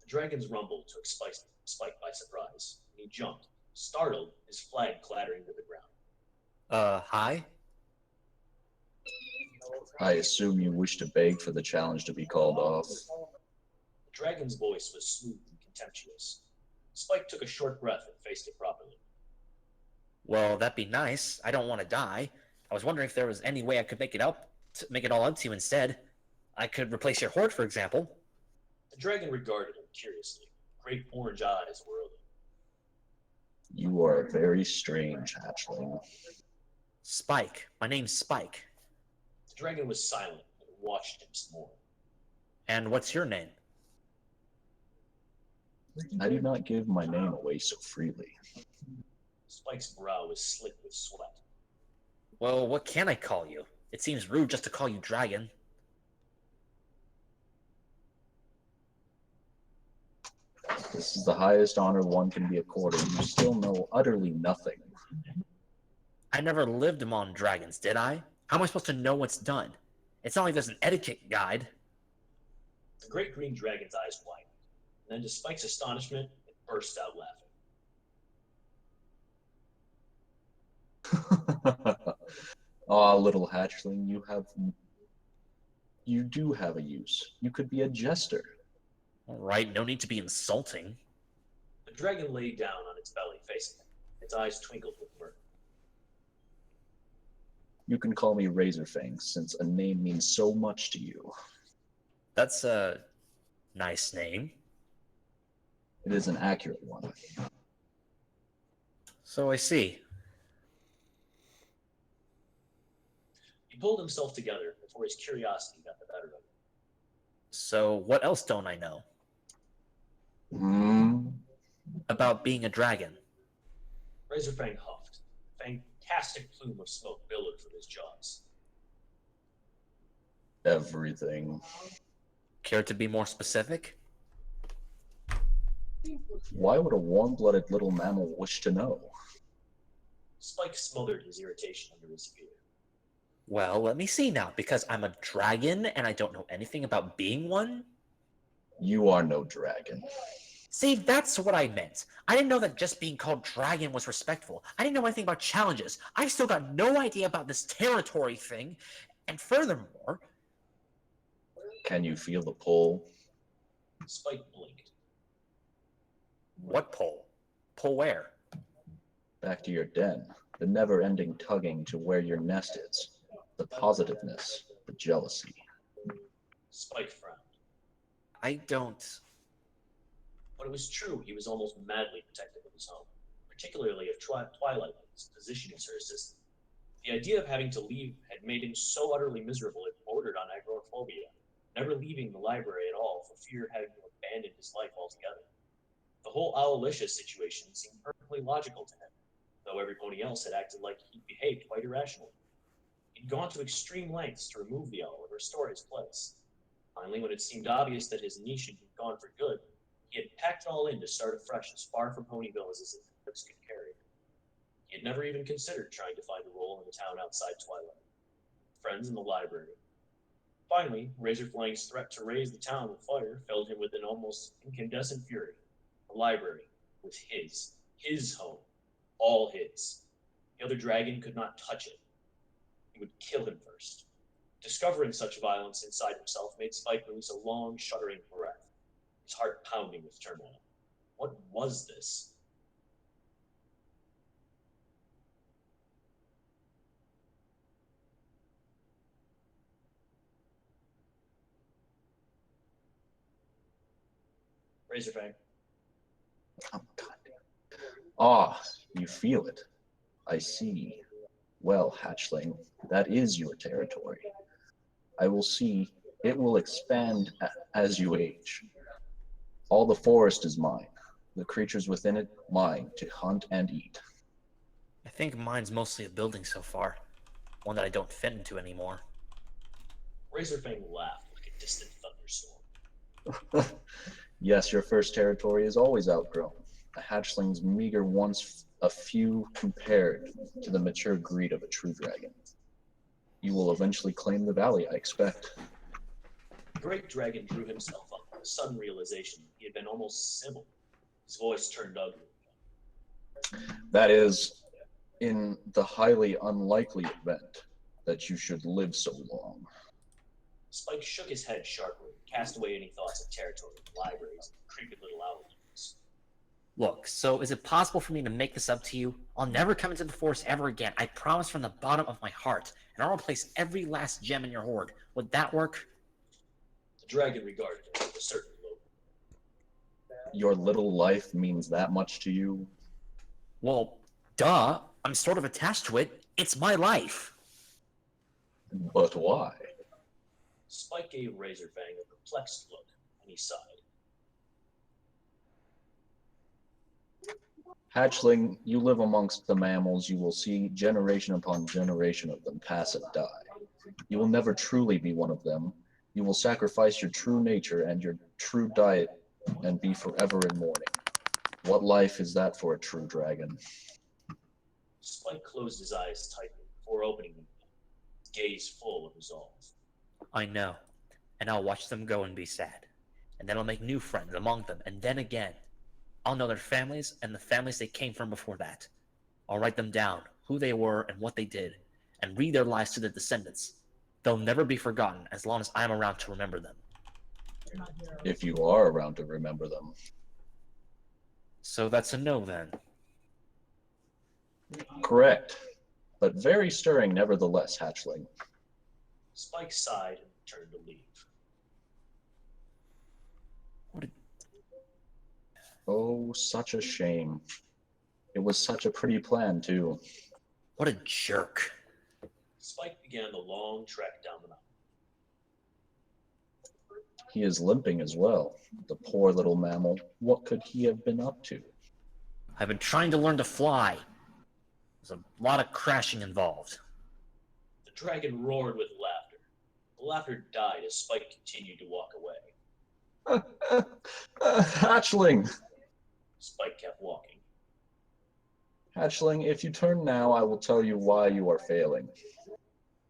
The dragon's rumble took Spike by surprise, and he jumped, startled, his flag clattering to the ground. Hi? I assume you wish to beg for the challenge to be called off. The dragon's voice was smooth and contemptuous. Spike took a short breath and faced it properly. Well, that'd be nice. I don't want to die. I was wondering if there was any way I could make it all up to you instead. I could replace your horde, for example. The dragon regarded him curiously, great orange eyes whirling. You are very strange, hatchling. Spike. My name's Spike. The dragon was silent and watched him some more. And what's your name? I do not give my name away so freely. Spike's brow was slick with sweat. Well, what can I call you? It seems rude just to call you Dragon. This is the highest honor one can be accorded. You still know utterly nothing. I never lived among dragons, did I? How am I supposed to know what's done? It's not like there's an etiquette guide. The great green dragon's eyes widened, and then to Spike's astonishment, it burst out laughing. Ah, little hatchling, you do have a use. You could be a jester. All right, no need to be insulting. The dragon lay down on its belly, facing him. Its eyes twinkled with mirth. You can call me Razorfang, since a name means so much to you. That's a nice name. It is an accurate one. So I see. He pulled himself together before his curiosity got the better of him. So what else don't I know? About being a dragon. Razorfang huffed. A fantastic plume of smoke billowed from his jaws. Everything. Care to be more specific? Why would a warm-blooded little mammal wish to know? Spike smothered his irritation under his fear. Well, let me see now, because I'm a dragon and I don't know anything about being one? You are no dragon. See, that's what I meant. I didn't know that just being called dragon was respectful. I didn't know anything about challenges. I've still got no idea about this territory thing. And furthermore... Can you feel the pull? Spike blinked. What pull? Pull where? Back to your den. The never-ending tugging to where your nest is. The positiveness, the jealousy. Spike frowned. I don't... But it was true he was almost madly protective of his home, particularly of Twilight, his position as her assistant. The idea of having to leave had made him so utterly miserable it bordered on agoraphobia, never leaving the library at all for fear of having to abandon his life altogether. The whole Owlicious situation seemed perfectly logical to him, though every pony else had acted like he'd behaved quite irrationally. He'd gone to extreme lengths to remove the owl and restore his place. Finally, when it seemed obvious that his niche had been gone for good, he had packed it all in to start afresh as far from Ponyville as his lips could carry. He had never even considered trying to find a role in the town outside Twilight. Friends in the library. Finally, Razorfang's threat to raise the town with fire filled him with an almost incandescent fury. The library was his home, all his. The other dragon could not touch it. He would kill him first. Discovering such violence inside himself made Spike release a long, shuddering breath, his heart pounding with turmoil. What was this? Razorfang. Oh, God. Ah, you feel it. I see. Well, hatchling, that is your territory. I will see. It will expand as you age. All the forest is mine. The creatures within it, mine, to hunt and eat. I think mine's mostly a building so far. One that I don't fit into anymore. Razorfang laughed like a distant thunderstorm. Yes, your first territory is always outgrown. A hatchling's meager once a few compared to the mature greed of a true dragon. You will eventually claim the valley, I expect. The great dragon drew himself up with a sudden realization he had been almost civil. His voice turned ugly. That is, in the highly unlikely event that you should live so long. Spike shook his head sharply and cast away any thoughts of territory, libraries, and creepy little owl units. Look, so is it possible for me to make this up to you? I'll never come into the forest ever again. I promise from the bottom of my heart. And I'll replace every last gem in your hoard. Would that work? The dragon regarded him with a certain loathing. Your little life means that much to you? Well, duh. I'm sort of attached to it. It's my life. But why? Spike gave Razorfang a perplexed look, and he sighed. Hatchling, you live amongst the mammals. You will see generation upon generation of them pass and die. You will never truly be one of them. You will sacrifice your true nature and your true diet and be forever in mourning. What life is that for a true dragon? Spike closed his eyes tightly before opening them again, his gaze full of resolve. I know, and I'll watch them go and be sad. And then I'll make new friends among them, and then again. I'll know their families and the families they came from before that. I'll write them down, who they were and what they did, and read their lives to their descendants. They'll never be forgotten as long as I'm around to remember them. If you are around to remember them. So that's a no then. Correct. But very stirring nevertheless, Hatchling. Spike sighed and turned to leave. Oh, such a shame. It was such a pretty plan, too. What a jerk. Spike began the long trek down the mountain. He is limping as well. The poor little mammal. What could he have been up to? I've been trying to learn to fly. There's a lot of crashing involved. The dragon roared with laughter. The laughter died as Spike continued to walk away. Hatchling! Spike kept walking. Hatchling, if you turn now, I will tell you why you are failing.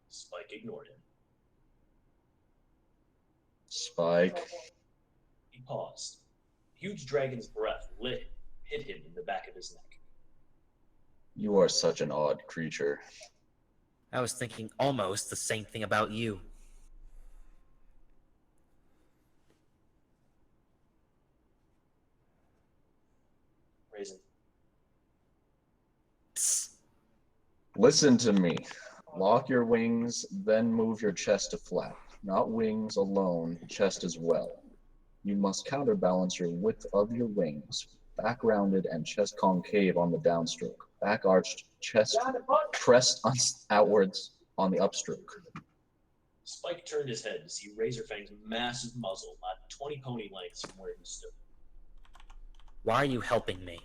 Spike ignored him. Spike. He paused. The huge dragon's breath hit him in the back of his neck. You are such an odd creature. I was thinking almost the same thing about you. Raisin. Psst. Listen to me. Lock your wings, then move your chest to flap. Not wings alone, chest as well. You must counterbalance your width of your wings. Back rounded and chest concave on the downstroke. Back arched, chest pressed outwards on the upstroke. Spike turned his head to see Razorfang's massive muzzle not 20 pony lengths from where he stood. Why are you helping me?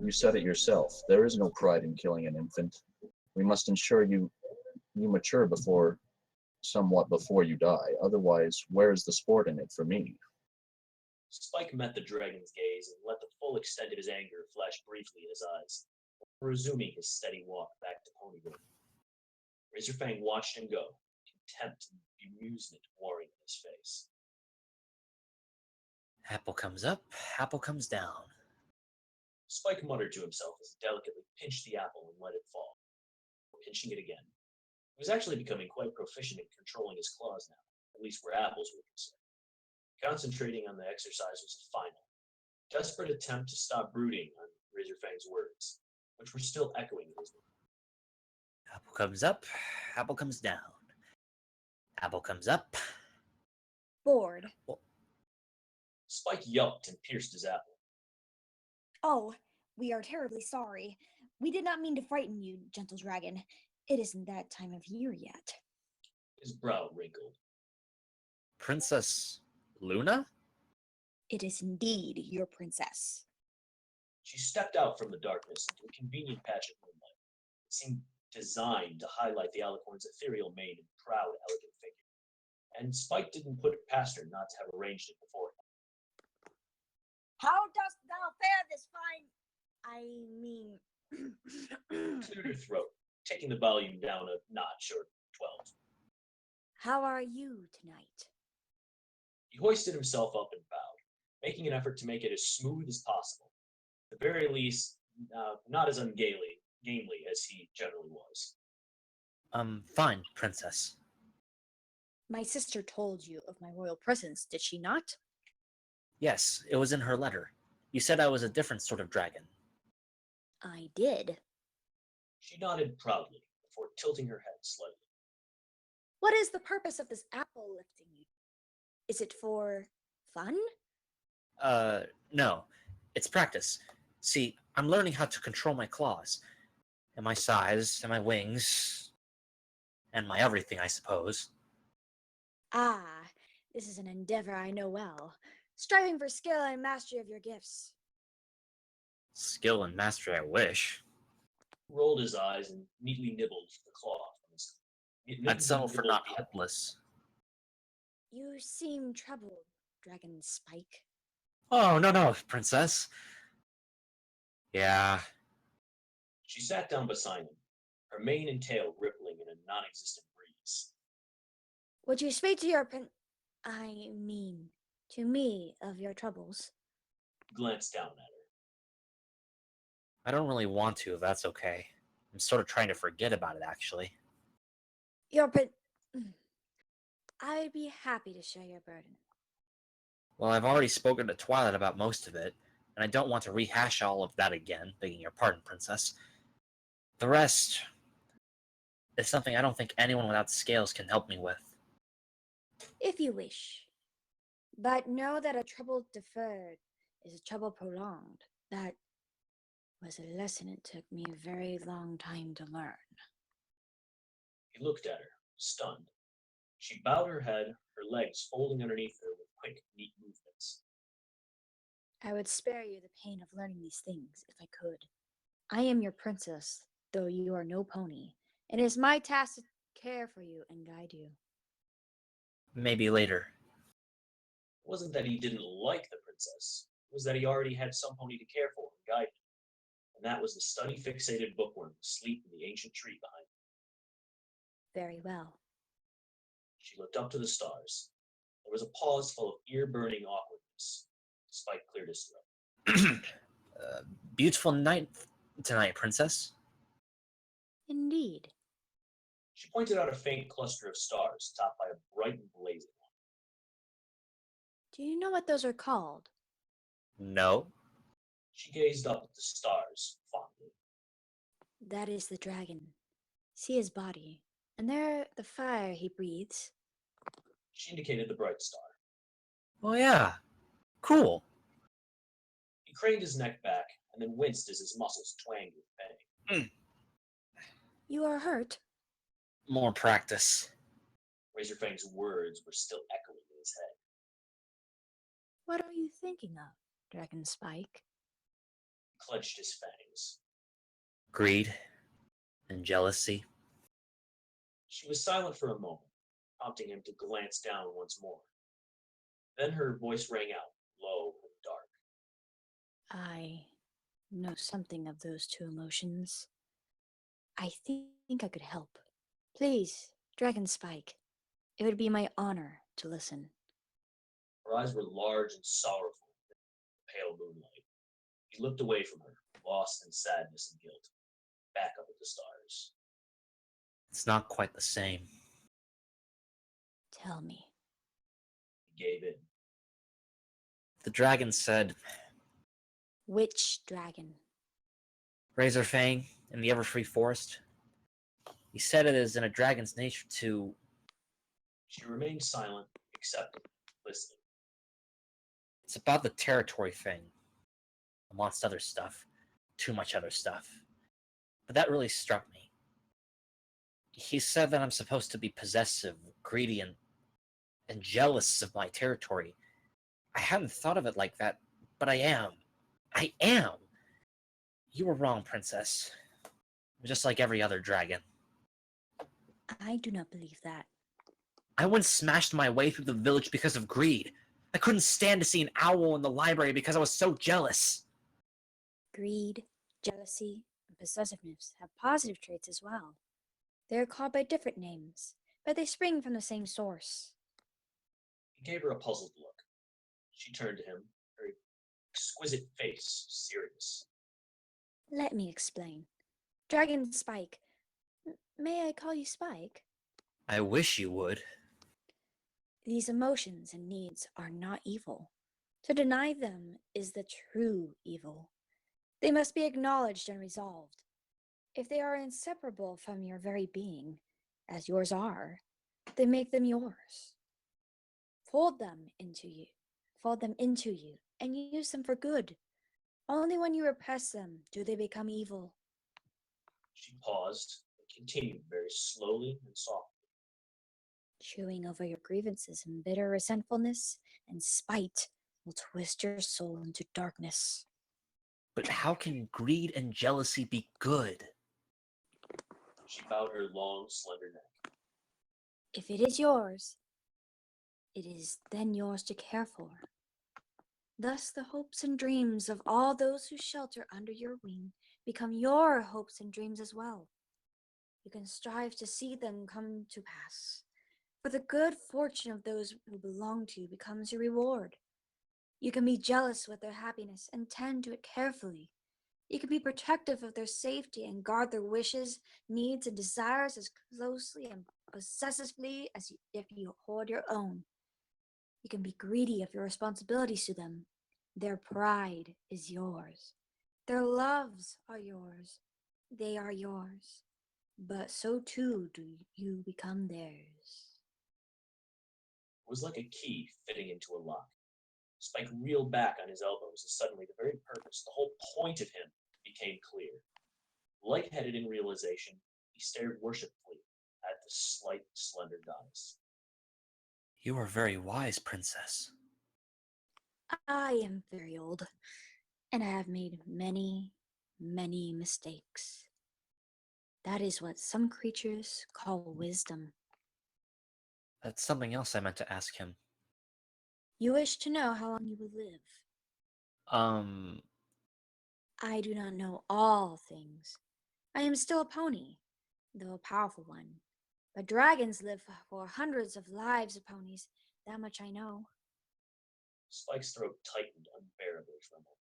You said it yourself. There is no pride in killing an infant. We must ensure you mature somewhat before you die. Otherwise, where is the sport in it for me? Spike met the dragon's gaze and let the full extent of his anger flash briefly in his eyes, resuming his steady walk back to Ponywood. Razorfang watched him go, contempt and bemusement warring in his face. Apple comes up, apple comes down. Spike muttered to himself as he delicately pinched the apple and let it fall, pinching it again. He was actually becoming quite proficient in controlling his claws now, at least where apples were concerned. Concentrating on the exercise was a final, desperate attempt to stop brooding on Razorfang's words, which were still echoing in his mind. Apple comes up, apple comes down. Apple comes up. Bored. Spike yelped and pierced his apple. Oh, we are terribly sorry. We did not mean to frighten you, gentle dragon. It isn't that time of year yet. His brow wrinkled. Princess Luna? It is indeed your princess. She stepped out from the darkness into a convenient patch of moonlight. It seemed designed to highlight the alicorn's ethereal mane and proud, elegant figure. And Spike didn't put it past her not to have arranged it beforehand. How dost thou fare this fine... I mean... Cleared her throat, taking the volume down a notch or 12. How are you tonight? He hoisted himself up and bowed, making an effort to make it as smooth as possible. At the very least, not as ungainly as he generally was. Fine, princess. My sister told you of my royal presence, did she not? Yes, it was in her letter. You said I was a different sort of dragon. I did. She nodded proudly before tilting her head slightly. What is the purpose of this apple lifting you? Is it for fun? No. It's practice. See, I'm learning how to control my claws. And my size, and my wings, and my everything, I suppose. Ah, this is an endeavor I know well. Striving for skill and mastery of your gifts. Skill and mastery, I wish. Rolled his eyes and neatly nibbled the claw from his. I'd settle for not headless. You seem troubled, Dragon Spike. Oh, no, princess. Yeah. She sat down beside him, her mane and tail rippling in a non-existent breeze. Would you speak to your I mean, to me of your troubles? He glanced down at her. I don't really want to, if that's okay. I'm sort of trying to forget about it, actually. Your I'd be happy to share your burden. Well, I've already spoken to Twilight about most of it, and I don't want to rehash all of that again, begging your pardon, princess. The rest is something I don't think anyone without scales can help me with. If you wish. But know that a trouble deferred is a trouble prolonged. That was a lesson it took me a very long time to learn. He looked at her, stunned. She bowed her head, her legs folding underneath her with quick, neat movements. I would spare you the pain of learning these things if I could. I am your princess, though you are no pony, and it is my task to care for you and guide you. Maybe later. It wasn't that he didn't like the princess. It was that he already had some pony to care for and guide him. And that was the study-fixated bookworm asleep in the ancient tree behind him. Very well. She looked up to the stars. There was a pause full of ear-burning awkwardness. Spike cleared his throat. Beautiful night tonight, princess. Indeed. She pointed out a faint cluster of stars topped by a bright and blazing one. Do you know what those are called? No. She gazed up at the stars fondly. That is the dragon. See his body, and there the fire he breathes. She indicated the bright star. Oh yeah. Cool. He craned his neck back and then winced as his muscles twanged with pain. You are hurt? More practice. Razorfang's words were still echoing in his head. What are you thinking of, Dragon Spike? He clenched his fangs. Greed and jealousy. She was silent for a moment, prompting him to glance down once more. Then her voice rang out, low and dark. I know something of those two emotions. I think I could help. Please, Dragon Spike. It would be my honor to listen. Her eyes were large and sorrowful in the pale moonlight. He looked away from her, lost in sadness and guilt, back up at the stars. It's not quite the same. Tell me. He gave in. The dragon said... Which dragon? Razorfang in the Everfree Forest. He said it is in a dragon's nature to... She remained silent, accepting, listening. It's about the territory thing. Amongst other stuff. Too much other stuff. But that really struck me. He said that I'm supposed to be possessive, greedy, and jealous of my territory. I hadn't thought of it like that, but I am. I am! You were wrong, princess. Just like every other dragon. I do not believe that. I once smashed my way through the village because of greed. I couldn't stand to see an owl in the library because I was so jealous. Greed, jealousy, and possessiveness have positive traits as well. They are called by different names, but they spring from the same source. He gave her a puzzled look. She turned to him, her exquisite face serious. Let me explain. Dragon Spike. May I call you Spike? I wish you would. These emotions and needs are not evil. To deny them is the true evil. They must be acknowledged and resolved. If they are inseparable from your very being, as yours are, then make them yours. Fold them into you, and use them for good. Only when you repress them do they become evil. She paused and continued very slowly and softly. Chewing over your grievances and bitter resentfulness and spite will twist your soul into darkness. But how can greed and jealousy be good? She bowed her long, slender neck. If it is yours, it is then yours to care for. Thus, the hopes and dreams of all those who shelter under your wing become your hopes and dreams as well. You can strive to see them come to pass, for the good fortune of those who belong to you becomes your reward. You can be jealous with their happiness and tend to it carefully. You can be protective of their safety and guard their wishes, needs, and desires as closely and possessively as if you hoard your own. You can be greedy of your responsibilities to them. Their pride is yours. Their loves are yours. They are yours. But so too do you become theirs. It was like a key fitting into a lock. Spike reeled back on his elbows as suddenly the very purpose, the whole point of him, became clear. Lightheaded in realization, he stared worshipfully at the slight, slender goddess. You are very wise, princess. I am very old, and I have made many, many mistakes. That is what some creatures call wisdom. That's something else I meant to ask him. You wish to know how long you will live. I do not know all things. I am still a pony, though a powerful one. But dragons live for hundreds of lives of ponies. That much I know. Spike's throat tightened unbearably for a moment.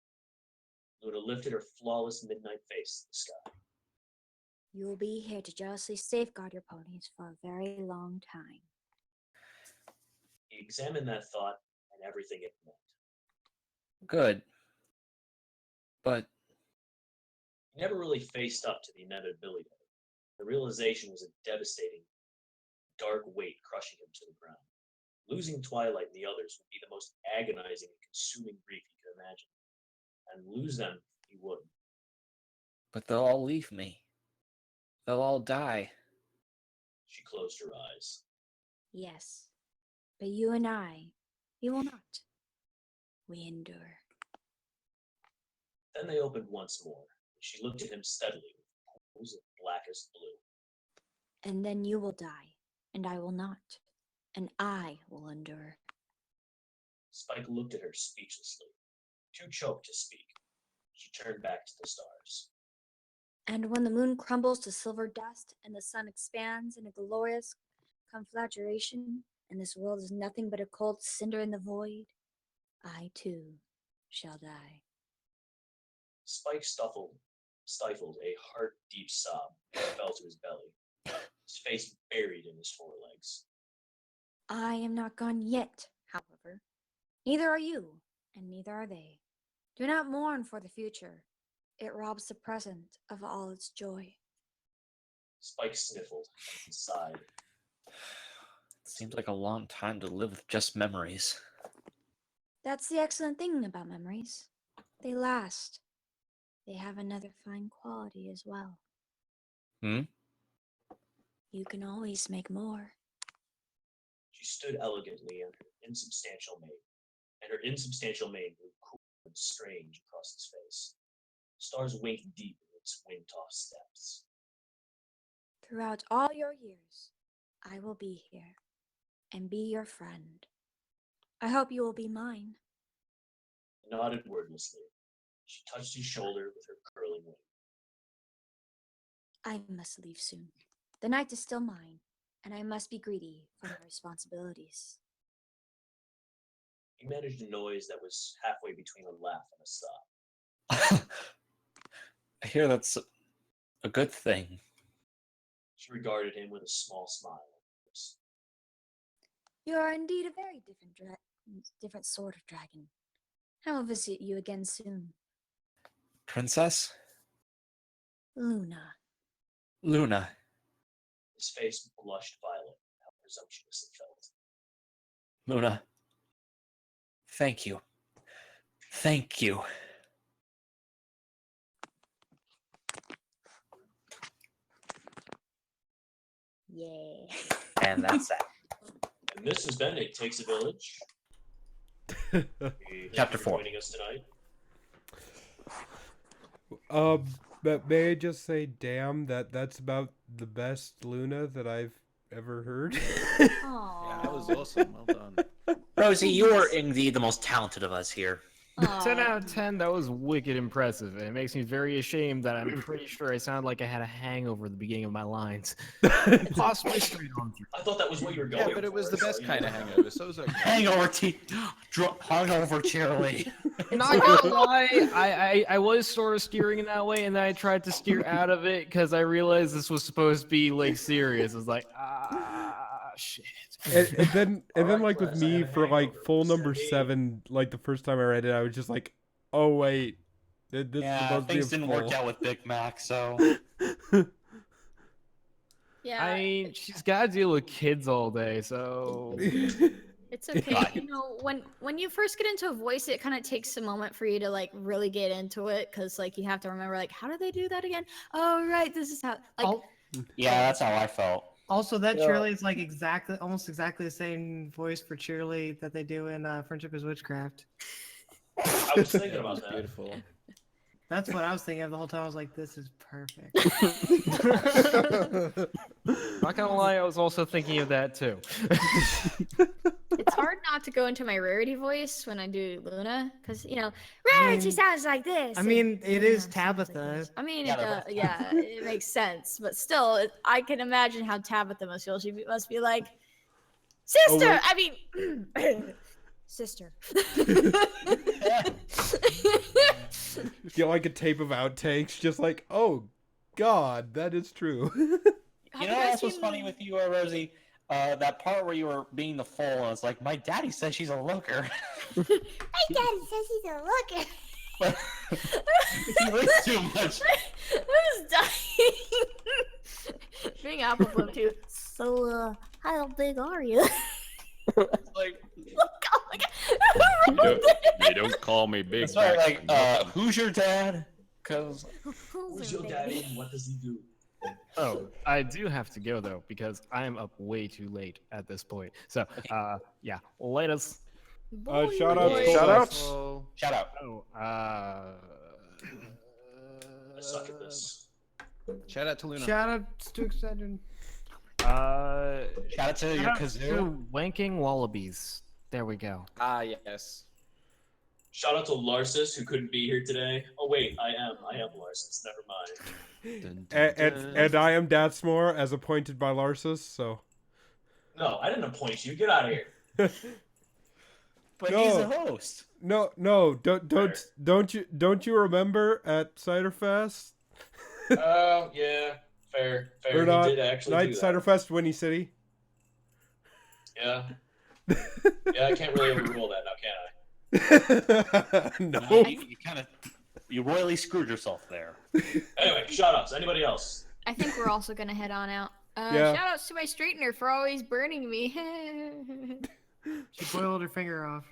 Luna lifted her flawless midnight face to the sky. You will be here to jealously safeguard your ponies for a very long time. He examined that thought and everything it meant. Good. But He never really faced up to the inevitability of it. The realization was a devastating, dark weight crushing him to the ground. Losing Twilight and the others would be the most agonizing and consuming grief he could imagine. And lose them he would. But they'll all leave me. They'll all die. She closed her eyes. Yes, but you and I, we will not. We endure. Then they opened once more, and she looked at him steadily with pools of blackest blue. And then you will die, and I will not. And I will endure. Spike looked at her speechlessly, too choked to speak. She turned back to the stars. And when the moon crumbles to silver dust, and the sun expands in a glorious conflagration, and this world is nothing but a cold cinder in the void, I too shall die. Spike stifled a heart deep sob that fell to his belly, his face buried in his forelegs. I am not gone yet, however. Neither are you, and neither are they. Do not mourn for the future. It robs the present of all its joy. Spike sniffled and sighed. It seems like a long time to live with just memories. That's the excellent thing about memories. They last. They have another fine quality as well. Hmm? You can always make more. She stood elegantly on her insubstantial mane, and her insubstantial mane grew cool and strange across its face. Stars winked deep in its wind-tossed steps. Throughout all your years, I will be here and be your friend. I hope you will be mine. He nodded wordlessly. She touched his shoulder with her curling wing. I must leave soon. The night is still mine, and I must be greedy for my responsibilities. He managed a noise that was halfway between a laugh and a sob. I hear that's a good thing. She regarded him with a small smile. You are indeed a very different sort of dragon. I will visit you again soon. Princess? Luna. Luna. His face blushed violet, how presumptuous it felt. Luna. Thank you. Thank you. Yeah. And that's that. And this has been It Takes a Village. Chapter Thank you for 4. joining us tonight. But may I just say, damn, that's about the best Luna that I've ever heard. Yeah, that was awesome. Well done. Rosie, you are indeed the most talented of us here. 10 out of 10, that was wicked impressive. And it makes me very ashamed that I'm pretty sure I sound like I had a hangover at the beginning of my lines. Possibly straight on through. I thought that was what you were going Yeah, for. but it was the so, best you kind know. of hangover, so it was okay. Hungover cheerily. Not gonna lie, I was sort of steering in that way, and then I tried to steer out of it because I realized this was supposed to be like serious. I was like, shit. And then Alright, like with class, I me had a for like hangover. full It was number 78. 7, like the first time I read it, I was just like, oh wait, this is Yeah, supposed to be things didn't work full. out with Big Mac, so. Yeah. I mean, she's got to deal with kids all day, so. It's okay. You know, when you first get into a voice, it kind of takes a moment for you to like really get into it, because like you have to remember like, how do they do that again? Oh right, this is how like. Yeah, that's how I felt. Also, that Yeah. Cheerly is like almost exactly the same voice for Cheerly that they do in Friendship is Witchcraft. I was thinking That about was that. beautiful. That's what I was thinking of the whole time. I was like, this is perfect. Not gonna lie, I was also thinking of that too. It's hard not to go into my Rarity voice when I do Luna, because you know Rarity mean- sounds like this. I mean, it is Luna sounds like Tabitha. this. I mean, Yeah, it they're does, both yeah, it makes sense, but still, I can imagine how Tabitha must feel. She must be like, sister. wait. I mean, sister. Get like a tape of outtakes, just like, oh god, that is true. You know what else was funny with you, Rosie? That part where you were being the fool, and it's like, my daddy says she's a looker. My daddy says he's a looker. But he looks too much. I was dying. Being apple flip too. So, how big are you? Like, Oh my god. They don't call me Big it's right, Mac like, for nothing. who's your dad? Because Who's your daddy and what does he do? Oh, I do have to go though because I am up way too late at this point. So, yeah, latest. Shout out, Boy. Shout out. Oh, shout out. Oh, I suck at this. shout out to Luna. Shout out to Excedrin. Shout out to your shout out kazoo. to Wanking Wallabies. There we go. Ah, yes. Shout out to Larsus who couldn't be here today. Oh wait, I am Larsus. Never mind. And I am Datsmore as appointed by Larsus, so. No, I didn't appoint you. Get out of here. But No. he's a host. No, don't you remember at Ciderfest? Oh yeah, fair. Or He not, did actually Night do that. Ciderfest, Winnie City. Yeah. Yeah, I can't really overrule that now, can I? No. You kind of, you royally screwed yourself there. Anyway, shout outs. Anybody else? I think we're also gonna head on out. Yeah. Shout outs to my straightener for always burning me. She boiled her finger off.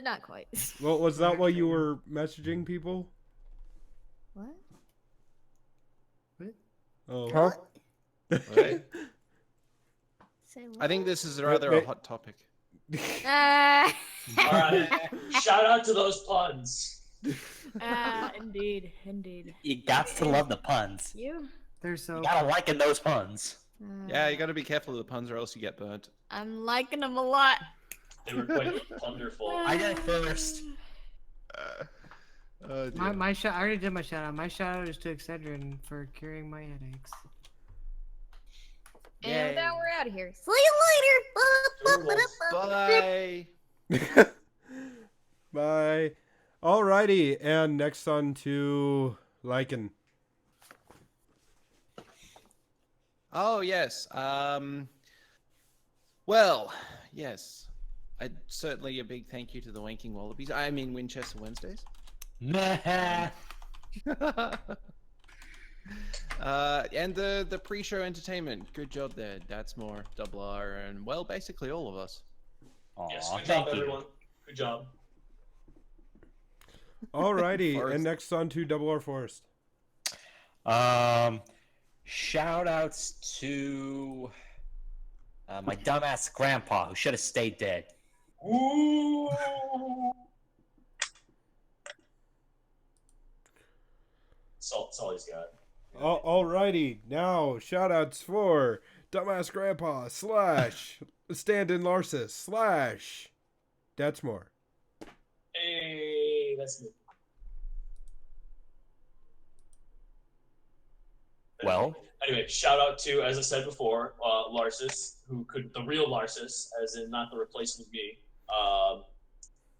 Not quite. Well, was that why you were messaging people? What? Oh. Huh? Right? Say I think this is Wait, rather a wait. hot topic. what? All right. Shout out to those puns. Indeed, indeed. You got to love the puns. You? They're so. You gotta like in those puns. Yeah, you got to be careful of the puns or else you get burnt. I'm liking them a lot. They were quite wonderful. I did it first. Oh, dear. My shout. I already did my shout out. My shout out is to Excedrin for curing my headaches. And now we're out of here. See you later. Bye. Bye. Alrighty, and next on to Lycan. Oh yes. Well, yes. Certainly a big thank you to the Wanking Wallabies. I mean Winchester Wednesdays. Nah. And the pre-show entertainment. Good job there. That's more Double R and well, basically all of us. Yes, Aw, good thank job, you. everyone. Good job. Alrighty, Forrest. and next on to Double R Forest. Shout outs to my dumbass grandpa who should have stayed dead. Alrighty, That's all he's got. Alrighty, now shoutouts for Dumbass Grandpa / Stand-in Larsis / That's more. Hey, that's good. Well, Anyway, shout out to, as I said before, Larsis, the real Larsis, as in not the replacement me,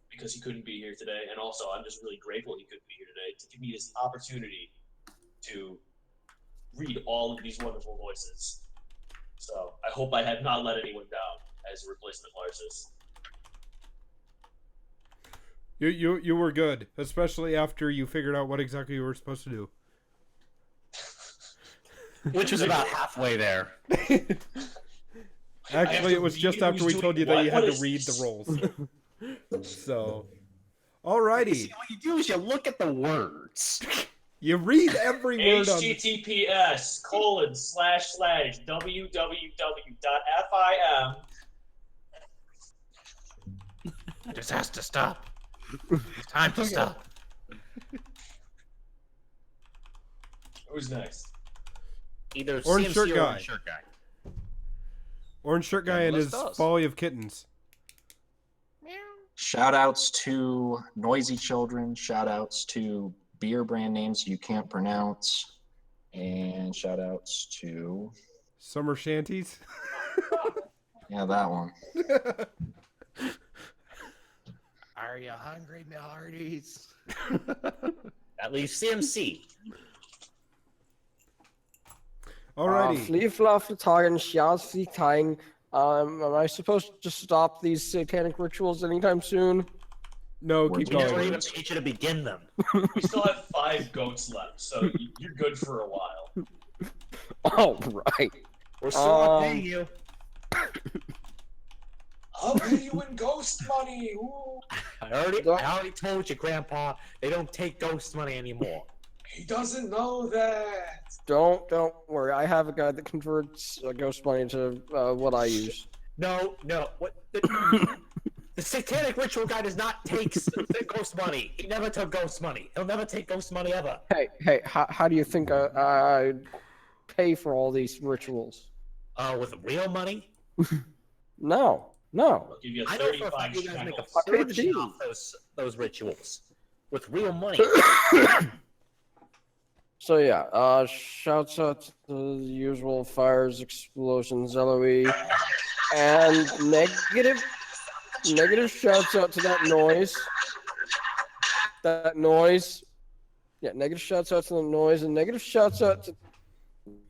because he couldn't be here today. And also, I'm just really grateful he couldn't be here today to give me this opportunity to read all of these wonderful voices. So I hope I have not let anyone down as a replacement Larsis. You were good, especially after you figured out what exactly you were supposed to do. which was about halfway there. Actually, it was just after we told you that you had to read the rolls. So, alrighty. See, what you do is you look at the words. You read every word on https://www.fim. This has to stop. It's time to stop. Who's next? Either Orange CMC shirt or guy. Orange shirt guy. Orange shirt guy and his list us. folly of kittens. Shout outs to Noisy Children. Shout outs to beer brand names you can't pronounce. And shout outs to. Summer shanties. Yeah, that one. Are you hungry, my hearties? At least CMC. Alrighty. Flea fluff tagen, Xiaozi tying. Am I supposed to stop these satanic rituals anytime soon? No, We're keep We never going. even teach you to begin them. We still have 5 goats left, so you're good for a while. Oh, right. We're still not paying you. I'll pay you in ghost money. Ooh. I already told you, Grandpa. They don't take ghost money anymore. He doesn't know that. Don't worry. I have a guy that converts ghost money to what I use. No. What? The satanic ritual guy does not take ghost money. He never took ghost money. He'll never take ghost money ever. Hey, how do you think I pay for all these rituals? With real money? No. I'll give you I know for a 35 fact you guys make a shekels. fortune off those rituals with real money. So yeah, shouts out to the usual fires, explosions, LOE, and negative shouts out to that noise. Yeah, negative shouts out to the noise, and negative shouts out to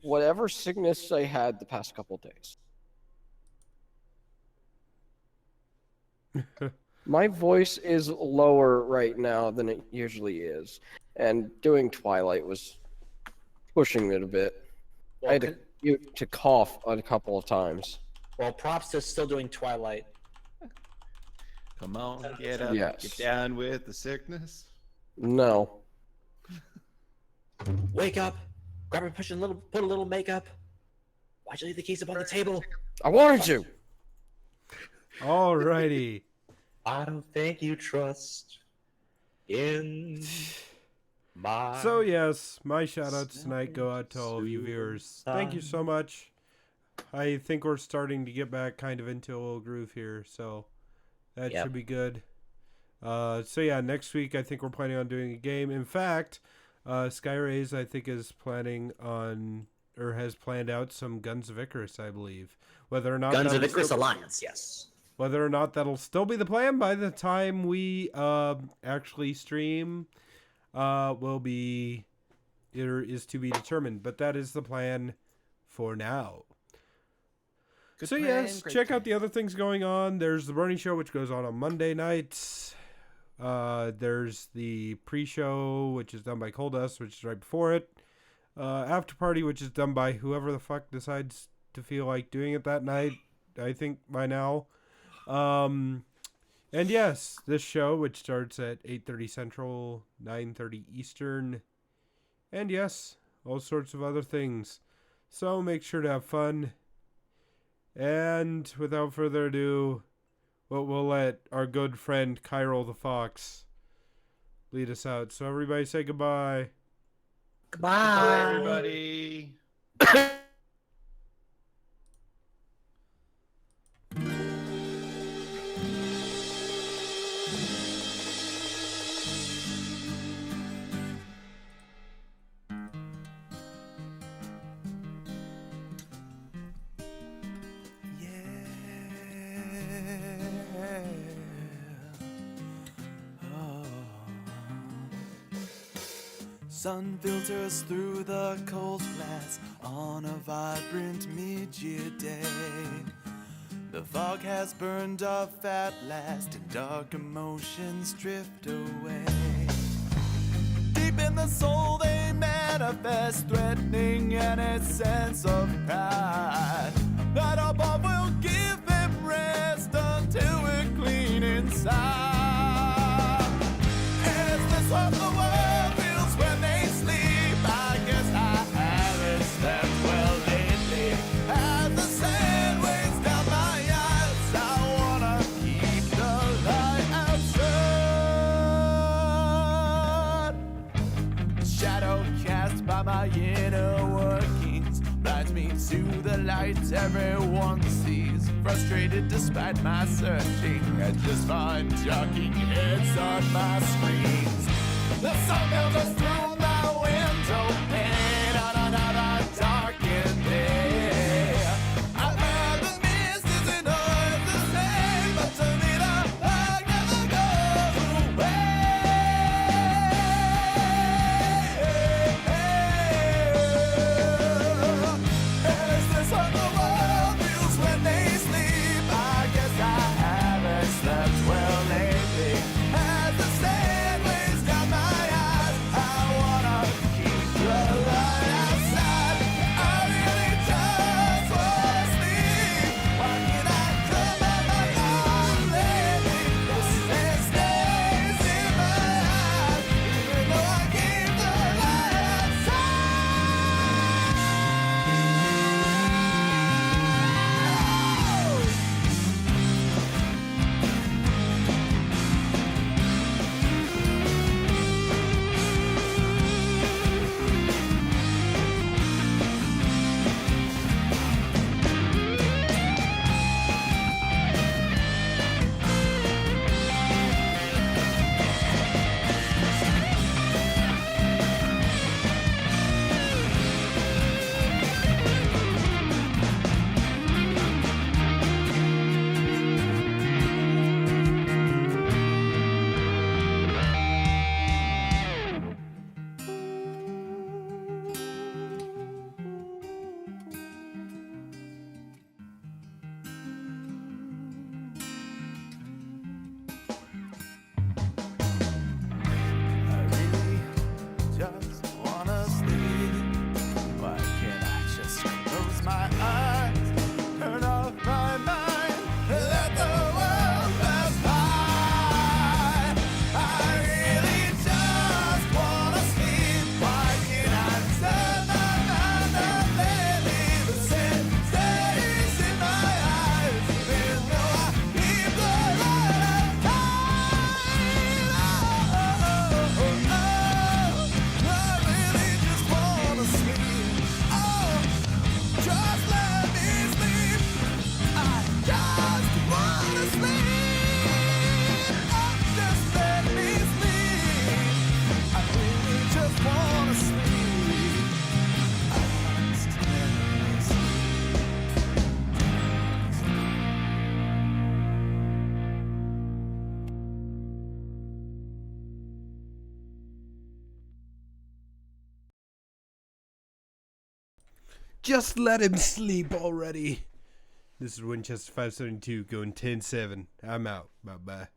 whatever sickness I had the past couple of days. My voice is lower right now than it usually is, and doing Twilight was pushing it a bit. Well, I had to cough a couple of times. well, props to still doing Twilight. Come on, get up, Yes. get down with the sickness. No. Wake up, grab a push and put a little makeup. Why'd you leave the keys up on the table? I wanted to. Alrighty. I don't think you trust in my. So yes, my shoutouts tonight go out to all of you viewers. Thank you so much. I think we're starting to get back kind of into a little groove here, so that Yep. should be good. So yeah, next week I think we're planning on doing a game. In fact, Skyrays I think is planning on or has planned out some Guns of Icarus, I believe. Whether or not Guns of that'll Icarus still- Alliance, yes. Whether or not that'll still be the plan by the time we actually stream is to be determined. But that is the plan for now. Good So plan, yes, great check out plan. the other things going on. There's the Burning Show, which goes on Monday nights. There's the pre-show, which is done by Coldust, which is right before it. After Party, which is done by whoever the fuck decides to feel like doing it that night. I think by now. And yes, this show, which starts at 8:30 Central, 9:30 Eastern. And yes, all sorts of other things. So make sure to have fun. And without further ado, we'll let our good friend Kyril the Fox lead us out. So everybody say goodbye. Bye, everybody. Sun filters through the cold glass on a vibrant mid-year day. The fog has burned off at last and dark emotions drift away. Deep in the soul they manifest, threatening any sense of pride. That above will give them rest until we're clean inside. Is this what the world feels when they sleep? I guess I haven't slept well lately. As the sand weighs down my eyes, I wanna keep the light outside. The shadow cast by my inner workings blinds me to the light everyone sees. Frustrated despite my searching, I just find talking heads on my screens. The sun filters through my window pane on another darkened day. I've heard the mist isn't always the same, but to me the fog never goes away. Is this what the world feels when they sleep? I guess I haven't slept well lately. As the sand weighs down my eyes, I wanna keep the light outside. I really just wanna sleep. Why can't I come out my own lately? The sand stays in my eyes, even though I keep the light just wanna sleep. Why can't I just close my eyes, turn off my mind, and let the world pass by? I really just wanna sleep. Why can't I turn my mind up lately? The sand stays in my eyes, even though I keep the light outside. I really just wanna sleep. Oh, just let me sleep. I just wanna sleep. Oh, just let me sleep. I really just wanna sleep. Just let me Just let him sleep already. This is Winchester 572 going 10-7. I'm out. Bye-bye.